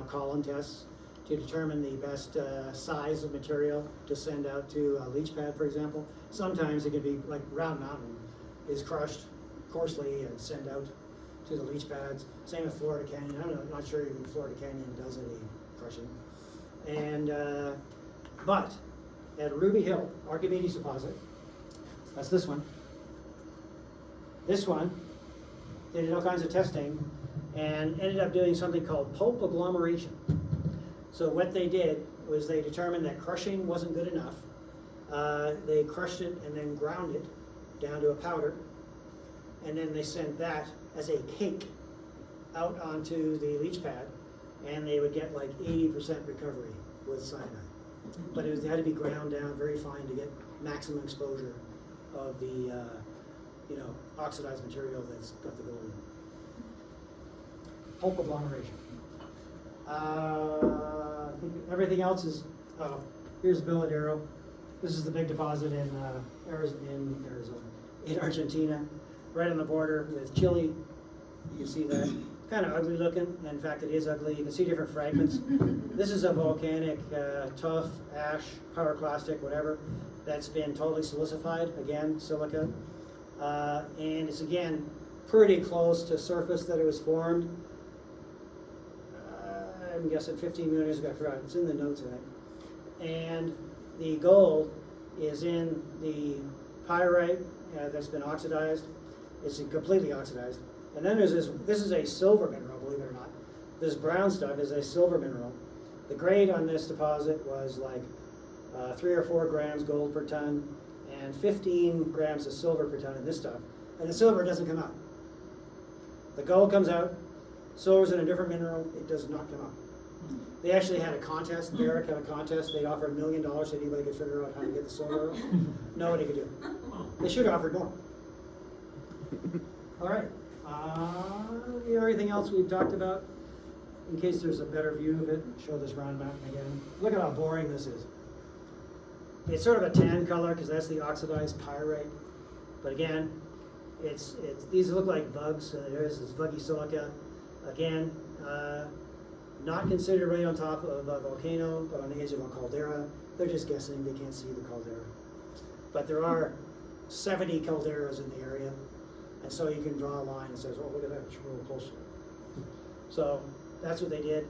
C: column tests to determine the best size of material to send out to a leach pad, for example. Sometimes it can be like Round Mountain is crushed coarsely and sent out to the leach pads. Same with Florida Canyon. I'm not sure even Florida Canyon does any crushing. And but at Ruby Hill, Archimedes deposit, that's this one. This one, they did all kinds of testing and ended up doing something called pulp agglomeration. So what they did was they determined that crushing wasn't good enough. They crushed it and then ground it down to a powder, and then they sent that as a cake out onto the leach pad, and they would get like 80% recovery with cyanide. But it had to be ground down very fine to get maximum exposure of the oxidized material that's got the gold in. Pulp agglomeration. I think everything else is, oh, here's Villadero. This is the big deposit in Argentina, right on the border with Chile. You can see that. Kind of ugly looking. In fact, it is ugly. You can see different fragments. This is a volcanic tuff, ash, pyroclastic, whatever, that's been totally silicified. Again, silica. And it's, again, pretty close to surface that it was formed. I'm guessing 15 million years ago. I forgot. It's in the notes, I think. And the gold is in the pyrite that's been oxidized. It's completely oxidized. And then there's this is a silver mineral, believe it or not. This brown stuff is a silver mineral. The grade on this deposit was like 3 or 4 grams gold per ton and 15 grams of silver per ton in this stuff. And the silver doesn't come out. The gold comes out, silver's in a different mineral, it does not come out. They actually had a contest, Barrick had a contest, they offered $1 million so anybody could figure out how to get the silver out. Nobody could do it. They should have offered more. All right. Everything else we've talked about, in case there's a better view of it, show this round map again. Look at how boring this is. It's sort of a tan color because that's the oxidized pyrite. But again, these look like bugs. There's this buggy silica. Again, not considered right on top of a volcano, but on the edge of a caldera. They're just guessing, they can't see the caldera. But there are 70 calderas in the area. And so you can draw a line and says, oh, look at that, it's real close. So that's what they did.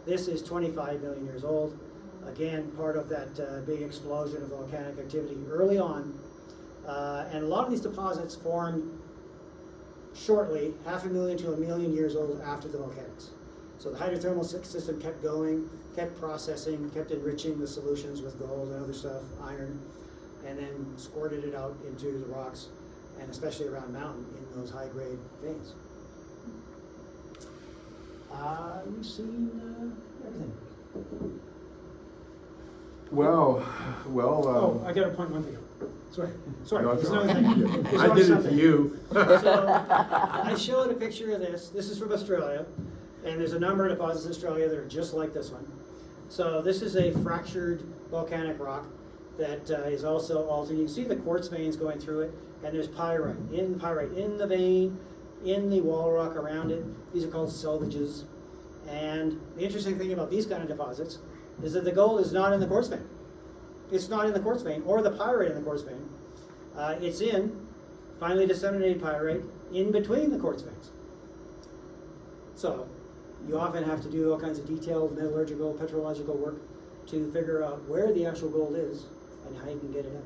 C: This is 25 million years old. Again, part of that big explosion of volcanic activity early on. And a lot of these deposits formed shortly, 500,000 to 1 million years old after the volcanics. So the hydrothermal system kept going, kept processing, kept enriching the solutions with gold and other stuff, iron, and then squirted it out into the rocks, and especially around mountain in those high-grade veins. You've seen everything.
A: Well.
C: Oh, I got to point one thing out. Sorry.
A: No,
C: There's
A: it's all
C: another
A: right.
C: thing. There's
A: I
C: always
A: did it to
C: something.
A: you.
C: So I showed a picture of this. This is from Australia, and there's a number of deposits in Australia that are just like this one. So this is a fractured volcanic rock that is also altered. You can see the quartz veins going through it, and there's pyrite in the vein, in the wall rock around it. These are called selvages. And the interesting thing about these kind of deposits is that the gold is not in the quartz vein. It's not in the quartz vein or the pyrite in the quartz vein. It's in finely disseminated pyrite in between the quartz veins. So you often have to do all kinds of detailed metallurgical, petrological work to figure out where the actual gold is and how you can get it out.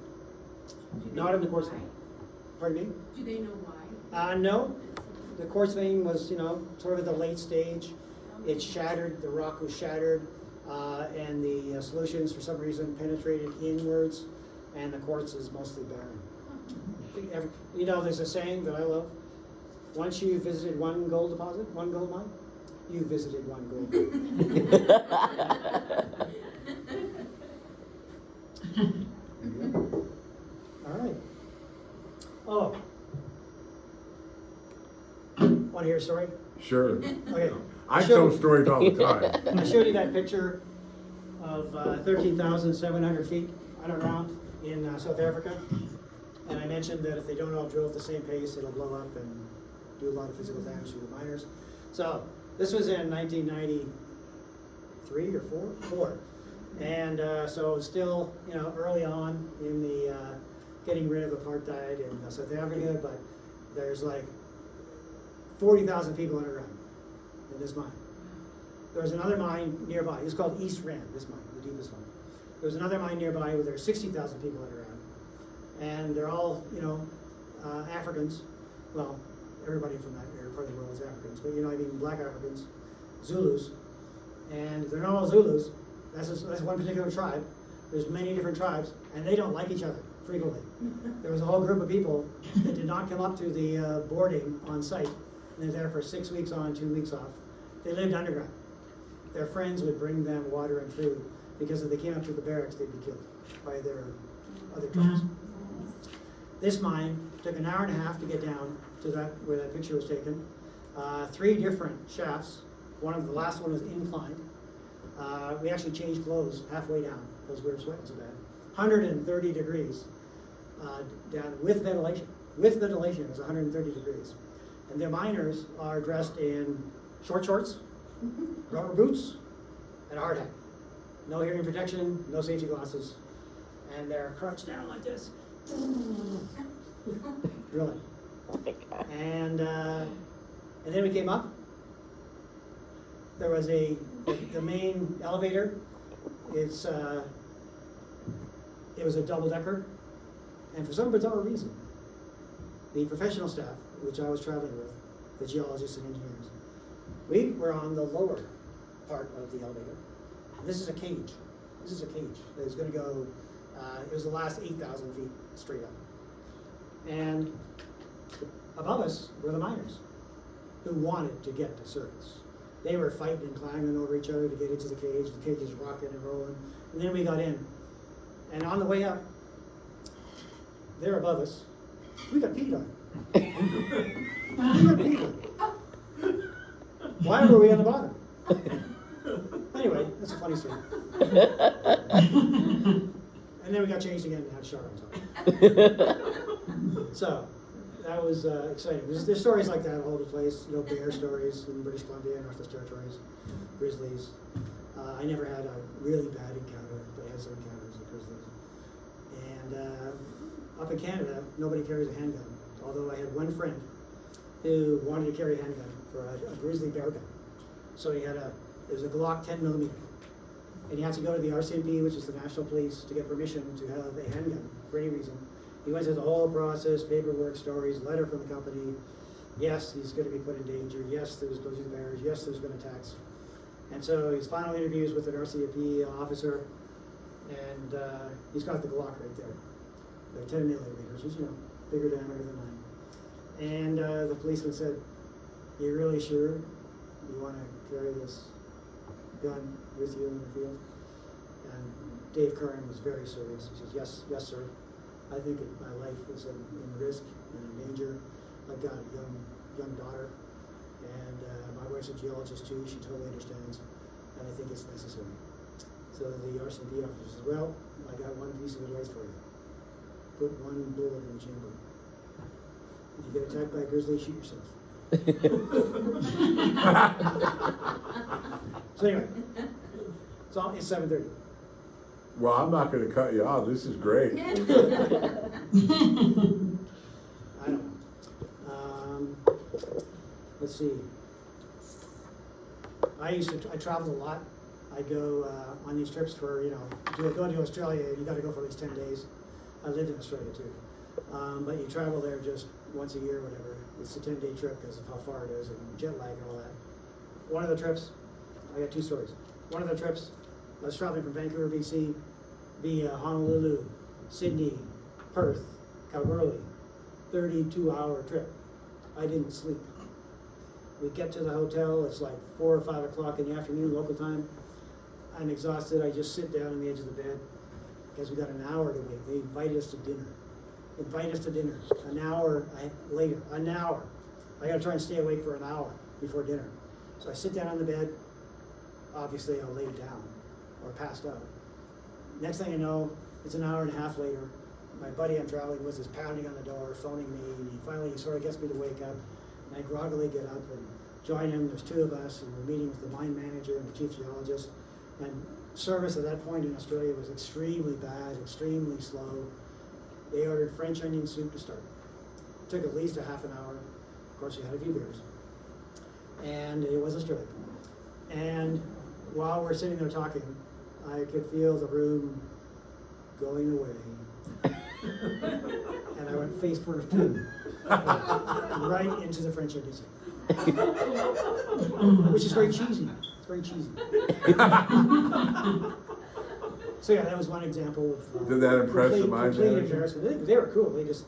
C: Not in the quartz vein. Pardon me?
E: Do they know why?
C: No. The quartz vein was, sort of the late stage. It shattered, the rock was shattered, and the solutions for some reason penetrated inwards, and the quartz is mostly barren. There's a saying that I love. Once you've visited one gold deposit, one gold mine, you visited one gold mine. All right. Oh. Want to hear a story?
A: Sure.
C: Okay.
A: I tell stories all the time.
C: I showed you that picture of 13,700 feet underground in South Africa. And I mentioned that if they don't all drill at the same pace, it'll blow up and do a lot of physical damage to the miners. So this was in 1993 or four. And so still, early on in the getting rid of apartheid in South Africa, but there's like 40,000 people underground in this mine. There was another mine nearby. It's called East Rand, this mine, the deepest one. There was another mine nearby where there are 60,000 people underground. And they're all, Africans. Well, everybody from that area, part of the world is Africans, but black Africans, Zulus. And they're not all Zulus. That's one particular tribe. There's many different tribes, and they don't like each other frequently. There was a whole group of people that did not come up to the boarding on site. And they're there for 6 weeks on, 2 weeks off. They lived underground. Their friends would bring them water and food because if they came up to the barracks, they'd be killed by their other tribes. This mine took an hour and a half to get down to where that picture was taken. 3 different shafts. The last one was inclined. We actually changed clothes halfway down because we were sweating so bad. 130 degrees down with ventilation. With ventilation, it was 130 degrees. And the miners are dressed in short shorts, rubber boots, and a hard hat. No hearing protection, no safety glasses, and they're crouched down like this. Really.
B: Oh my God.
C: And then we came up. There was the main elevator. It was a double decker, and for some bizarre reason, the professional staff, which I was traveling with, the geologists and engineers, we were on the lower part of the elevator. This is a cage. This is a cage that is going to go. It was the last 8,000 feet straight up, and above us were the miners who wanted to get to surface. They were fighting and climbing over each other to get into the cage. The cage is rocking and rolling. And then we got in. And on the way up, they're above us. We got peed on. We got peed on. Why were we on the bottom? Anyway, that's a funny story. And then we got changed again and had a shower on top. So, that was exciting. There's stories like that all over the place. You know, bear stories in British Columbia, Northwest Territories, grizzlies. I never had a really bad encounter, but I had some encounters with grizzlies. And up in Canada, nobody carries a handgun. Although I had one friend who wanted to carry a handgun for a grizzly bear gun. So it was a Glock 10mm. And he had to go to the RCMP, which is the National Police, to get permission to have a handgun for any reason. He went through the whole process, paperwork, stories, letter from the company. Yes, he's going to be put in danger. Yes, there's grizzly bears. Yes, there's been attacks. And so his final interviews with an RCMP officer, and he's got the Glock right there. The 10mm, which is, bigger diameter than mine. And the policeman said, "You're really sure you want to carry this gun with you in the field?" And Dave Curran was very serious. He says, yes, sir. I think my life is in risk and in danger. I've got a young daughter, and my wife's a geologist too. She totally understands, and I think it's necessary. So the RCMP officer says, "Well, I got one piece of advice for you. Put one bullet in the chamber. If you get attacked by a grizzly, shoot yourself." So anyway, it's 7:30.
A: Well, I'm not gonna cut you off, this is great.
C: I don't know. Let's see. I traveled a lot. I go on these trips for, going to Australia, you gotta go for at least 10 days. I lived in Australia too. But you travel there just once a year, whatever. It's a 10-day trip because of how far it is and jet lag and all that. One of the trips, I got two stories. One of the trips, I was traveling from Vancouver, BC, via Honolulu, Sydney, Perth, Kalgoorlie, 32-hour trip. I didn't sleep. We get to the hotel, it's like 4 or 5 o'clock in the afternoon, local time. I'm exhausted, I just sit down on the edge of the bed because we got an hour to wait. They invited us to dinner. An hour later, an hour. I gotta try and stay awake for an hour before dinner. So I sit down on the bed. Obviously, I'll lay down or passed out. Next thing I know, it's an hour and a half later. My buddy I'm traveling with is pounding on the door, phoning me, and he finally sort of gets me to wake up. And I groggily get up and join him. There's two of us, and we're meeting with the mine manager and the chief geologist. And service at that point in Australia was extremely bad, extremely slow. They ordered French onion soup to start. It took at least a half an hour. Of course, we had a few beers. And it was Australia. And while we're sitting there talking, I could feel the room going away. And I went face first, right into the French onion soup. Which is very cheesy. It's very cheesy. So yeah, that was one example of
A: Did that impress the mine
C: complete
A: manager?
C: embarrassment. They were cool. They just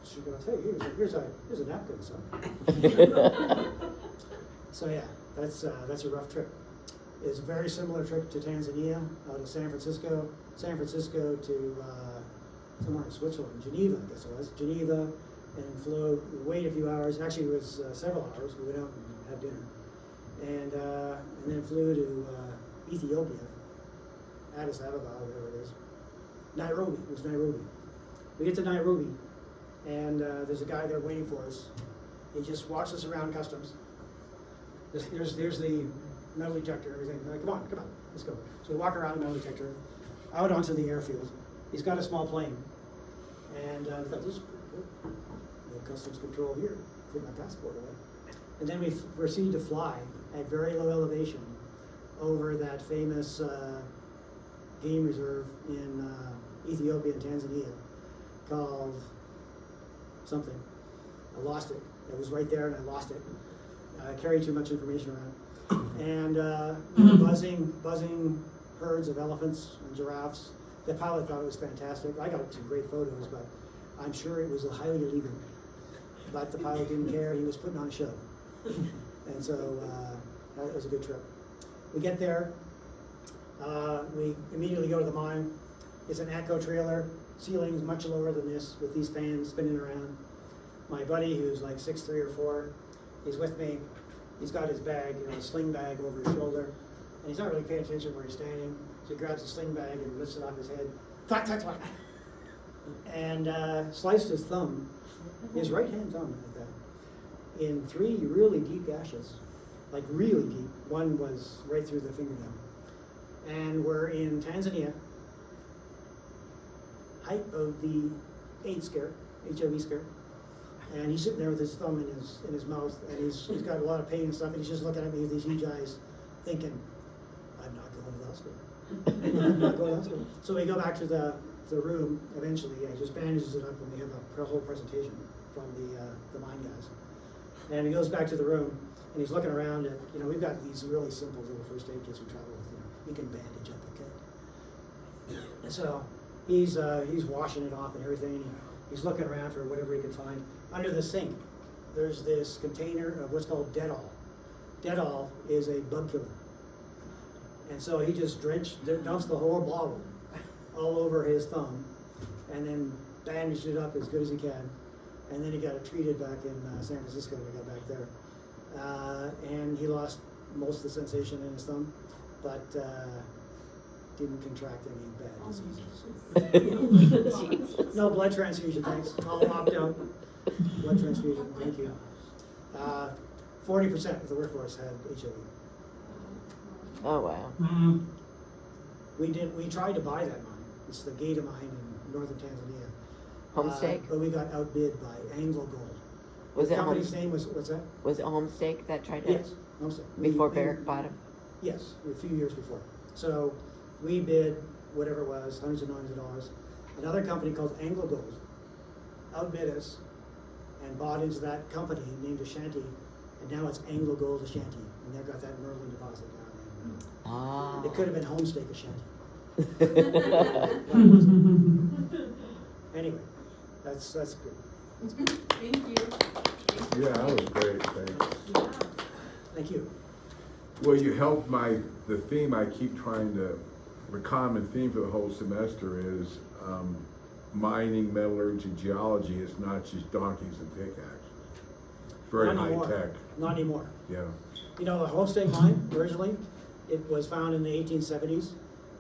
C: should go, "Hey, here's a napkin, son." So yeah, that's a rough trip. It's a very similar trip to Tanzania, out of San Francisco to somewhere in Switzerland, Geneva, I guess it was. Geneva, and flew, we waited a few hours. Actually, it was several hours. We went out and had dinner. And then flew to Ethiopia, Addis Ababa, whatever it is. Nairobi, it was Nairobi. We get to Nairobi, and there's a guy there waiting for us. He just walks us around customs. There's the metal detector, everything. Like, come on, let's go. So we walk around the metal detector, out onto the airfield. He's got a small plane, and we thought, this is pretty good. No customs control here. Put my passport away. And then we proceed to fly at very low elevation over that famous game reserve in Ethiopia and Tanzania called something. I lost it. It was right there and I lost it. I carried too much information around. And buzzing herds of elephants and giraffes. The pilot thought it was fantastic. I got some great photos, but I'm sure it was highly illegal. But the pilot didn't care. He was putting on a show. And so that was a good trip. We get there. We immediately go to the mine. It's an ATCO trailer. Ceiling's much lower than this with these fans spinning around. My buddy, who's like 6'3" or 4, he's with me. He's got his bag, a sling bag over his shoulder. And he's not really paying attention where he's standing. So he grabs the sling bag and lifts it off his head. Thwack, thwack, thwack. And sliced his thumb, his right hand thumb like that, in 3 really deep gashes. Like really deep. One was right through the fingernail. And we're in Tanzania, height of the AIDS scare, HIV scare. And he's sitting there with his thumb in his mouth, and he's got a lot of pain and stuff, and he's just looking at me with these huge eyes, thinking, I'm not going to the hospital. I'm not going to the hospital. So we go back to the room eventually, and he just bandages it up, and we have a whole presentation from the mine guys. And he goes back to the room, and he's looking around at, we've got these really simple little first aid kits we travel with, you can bandage up, okay? And so he's washing it off and everything, and he's looking around for whatever he can find. Under the sink, there's this container of what's called Dettol. Dettol is a bug killer. And so he just dumps the whole bottle all over his thumb, and then bandaged it up as good as he can. And then he got it treated back in San Francisco when we got back there. And he lost most of the sensation in his thumb, but didn't contract any bad diseases. No blood transfusion, thanks. All opted out. Blood transfusion, thank you. 40% of the workforce had HIV.
B: Oh, wow.
F: Wow.
C: We tried to buy that mine. It's the Gator mine in northern Tanzania.
B: Homestake?
C: But we got outbid by Anglo Gold.
B: Was
C: The
B: it
C: company's name was, what's that?
B: Was it Homestake that tried to?
C: Yes, Homestake.
B: Before Barrick bought him?
C: Yes, a few years before. So we bid whatever it was, hundreds of millions of dollars. Another company called Anglo Gold outbid us and bought into that company named Ashanti, and now it's Anglo Gold Ashanti, and they've got that Merlin deposit down there.
B: Ah.
C: It could have been Homestake Ashanti. Anyway, that's good.
E: Thank you.
A: Yeah, that was great, thanks.
C: Thank you.
A: Well, you helped the theme I keep trying to, the common theme for the whole semester is mining, metallurgy, geology. It's not just donkeys and pickaxes. It's very
C: Not
A: high
C: anymore.
A: tech.
C: Not anymore.
A: Yeah.
C: The Homestake mine, originally, it was found in the 1870s,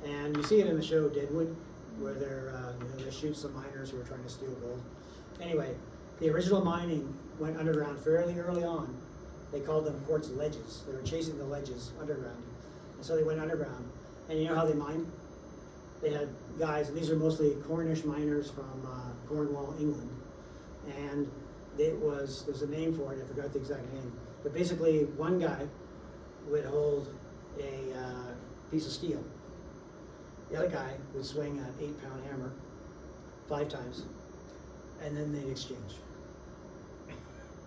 C: and you see it in the show Deadwood, where they shoot some miners who are trying to steal gold. Anyway, the original mining went underground fairly early on. They called them quartz ledges. They were chasing the ledges underground. And so they went underground. And you know how they mined? They had guys, and these are mostly Cornish miners from Cornwall, England. And there's a name for it, I forgot the exact name. But basically, one guy would hold a piece of steel. The other guy would swing an 8-pound hammer 5 times, and then they'd exchange.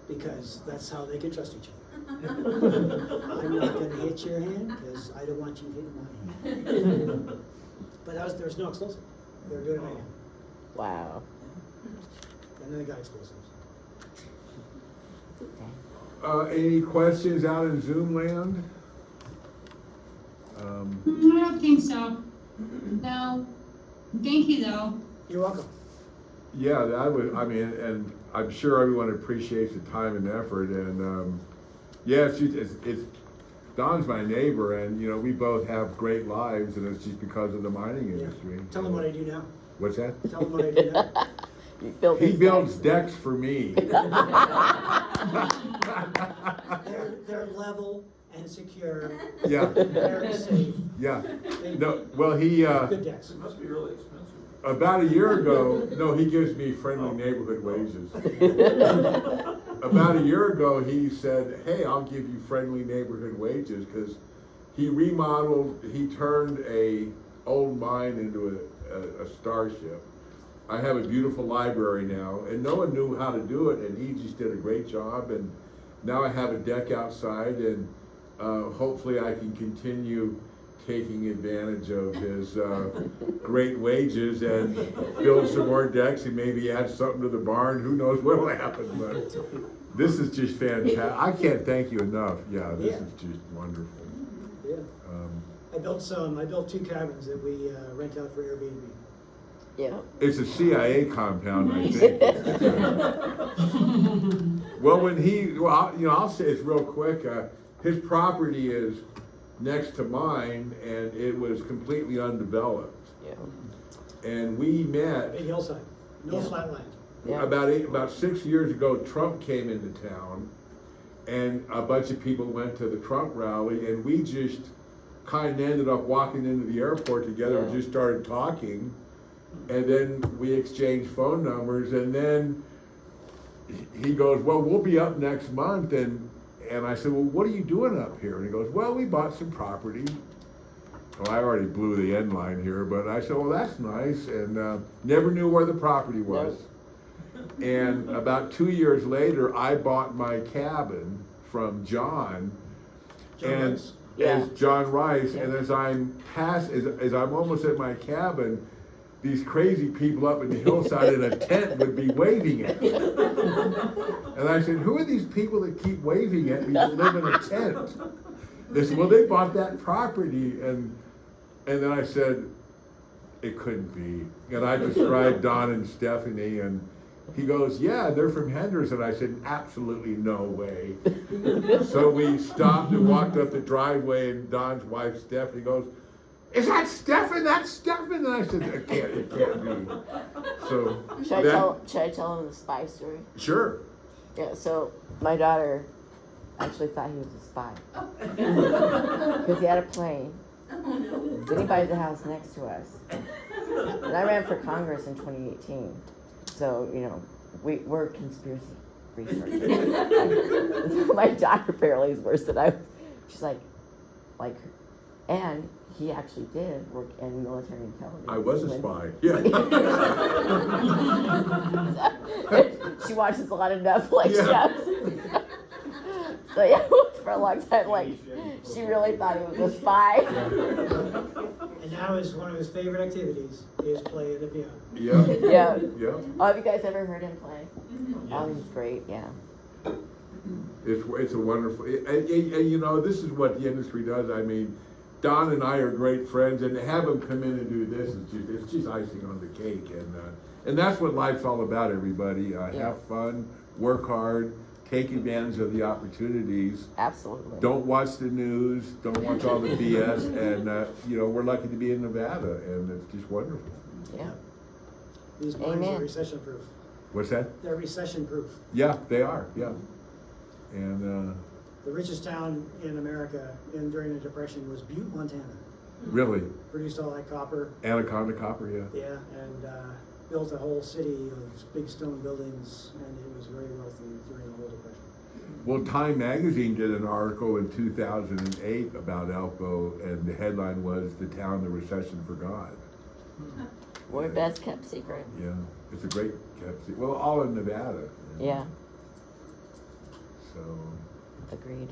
C: Because that's how they could trust each other. I'm not going to hit your hand because I don't want you hitting my hand. But there was no explosive. They were doing it right now.
B: Wow.
C: And then they got explosives.
A: Any questions out in Zoom land?
F: I don't think so. No. Thank you, though.
C: You're welcome.
A: Yeah, and I'm sure everyone appreciates the time and effort, and yeah, it's Don's my neighbor, and you know we both have great lives, and it's just because of the mining
C: Yeah.
A: industry.
C: Tell them what I do now.
A: What's that?
C: Tell them what I do now.
B: You built
A: He
B: his
A: builds
B: decks.
A: decks for me.
C: They're level and secure,
A: Yeah,
C: very safe.
A: yeah. No, well, he,
C: Good decks.
G: It must be really expensive.
A: about a year ago, no, he gives me friendly neighborhood wages. About a year ago, he said, hey, I'll give you friendly neighborhood wages, because he remodeled, he turned a old mine into a starship. I have a beautiful library now, and no one knew how to do it, and he just did a great job, and now I have a deck outside, and hopefully I can continue taking advantage of his great wages and build some more decks and maybe add something to the barn. Who knows what'll happen, but this is just fantastic. I can't thank you enough. Yeah, this is just wonderful.
C: Yeah. I built 2 cabins that we rent out for Airbnb.
B: Yeah.
A: It's a CIA compound, I think. Well, I'll say this real quick. His property is next to mine, and it was completely undeveloped.
B: Yeah.
A: And we met
C: Big hillside, no
B: Yeah.
C: flat land.
B: Yeah.
A: about 6 years ago. Trump came into town, and a bunch of people went to the Trump rally, and we just kind of ended up walking into the airport together and
B: Yeah.
A: just started talking. And then we exchanged phone numbers, and then he goes, well, we'll be up next month, and I said, well, what are you doing up here? And he goes, well, we bought some property. Well, I already blew the end line here, but I said, well, that's nice, and never knew where the property was. And about 2 years later, I bought my cabin from John, and
C: Rice.
B: Yeah.
A: as John Rice, and as I'm almost at my cabin, these crazy people up in the hillside in a tent would be waving at me. And I said, who are these people that keep waving at me that live in a tent? They said, well, they bought that property. And then I said, it couldn't be. And I described Don and Stephanie, and he goes, yeah, they're from Henderson. I said, absolutely no way. So we stopped and walked up the driveway, and Don's wife, Stephanie, goes, is that Stephen? That's Stephen. And I said, it can't be. So
B: Should I tell him the spy story?
A: Sure.
B: Yeah, so my daughter actually thought he was a spy. Because he had a plane. Then he buys a house next to us. And I ran for Congress in 2018. So, you know, we're conspiracy researchers. My daughter apparently is worse than I was. She's like, and he actually did work in military intelligence.
A: I was a spy. Yeah.
B: She watches a lot of Netflix
A: Yeah.
B: shows. So yeah, for a long time, she really thought he was a spy.
C: And now one of his favorite activities is play the piano.
A: Yeah.
B: Yeah.
A: Yeah.
B: Oh, have you guys ever heard him play? Oh, he's great. Yeah.
A: It's a wonderful, and you know, this is what the industry does. I mean, Don and I are great friends, and to have him come in and do this it's just icing on the cake, and that's what life's all about. Everybody, have fun, work hard, take advantage of the opportunities.
B: Absolutely.
A: Don't watch the news. Don't watch all the BS. And you know, we're lucky to be in Nevada, and it's just wonderful.
B: Yeah.
C: These mines
B: Amen.
C: are recession proof.
A: What's that?
C: They're recession proof.
A: Yeah, they are. Yeah, and
C: The richest town in America during the Depression was Butte, Montana.
A: really,
C: Produced all that copper.
A: Anaconda Copper. Yeah.
C: Yeah, and built a whole city of big stone buildings, and it was very wealthy during the whole Depression.
A: Well, Time Magazine did an article in 2008 about Elko, and the headline was "The Town the Recession Forgot."
B: We're best kept secret.
A: Yeah, it's a great kept. Well, all in Nevada.
B: Yeah.
A: So.
B: Agreed.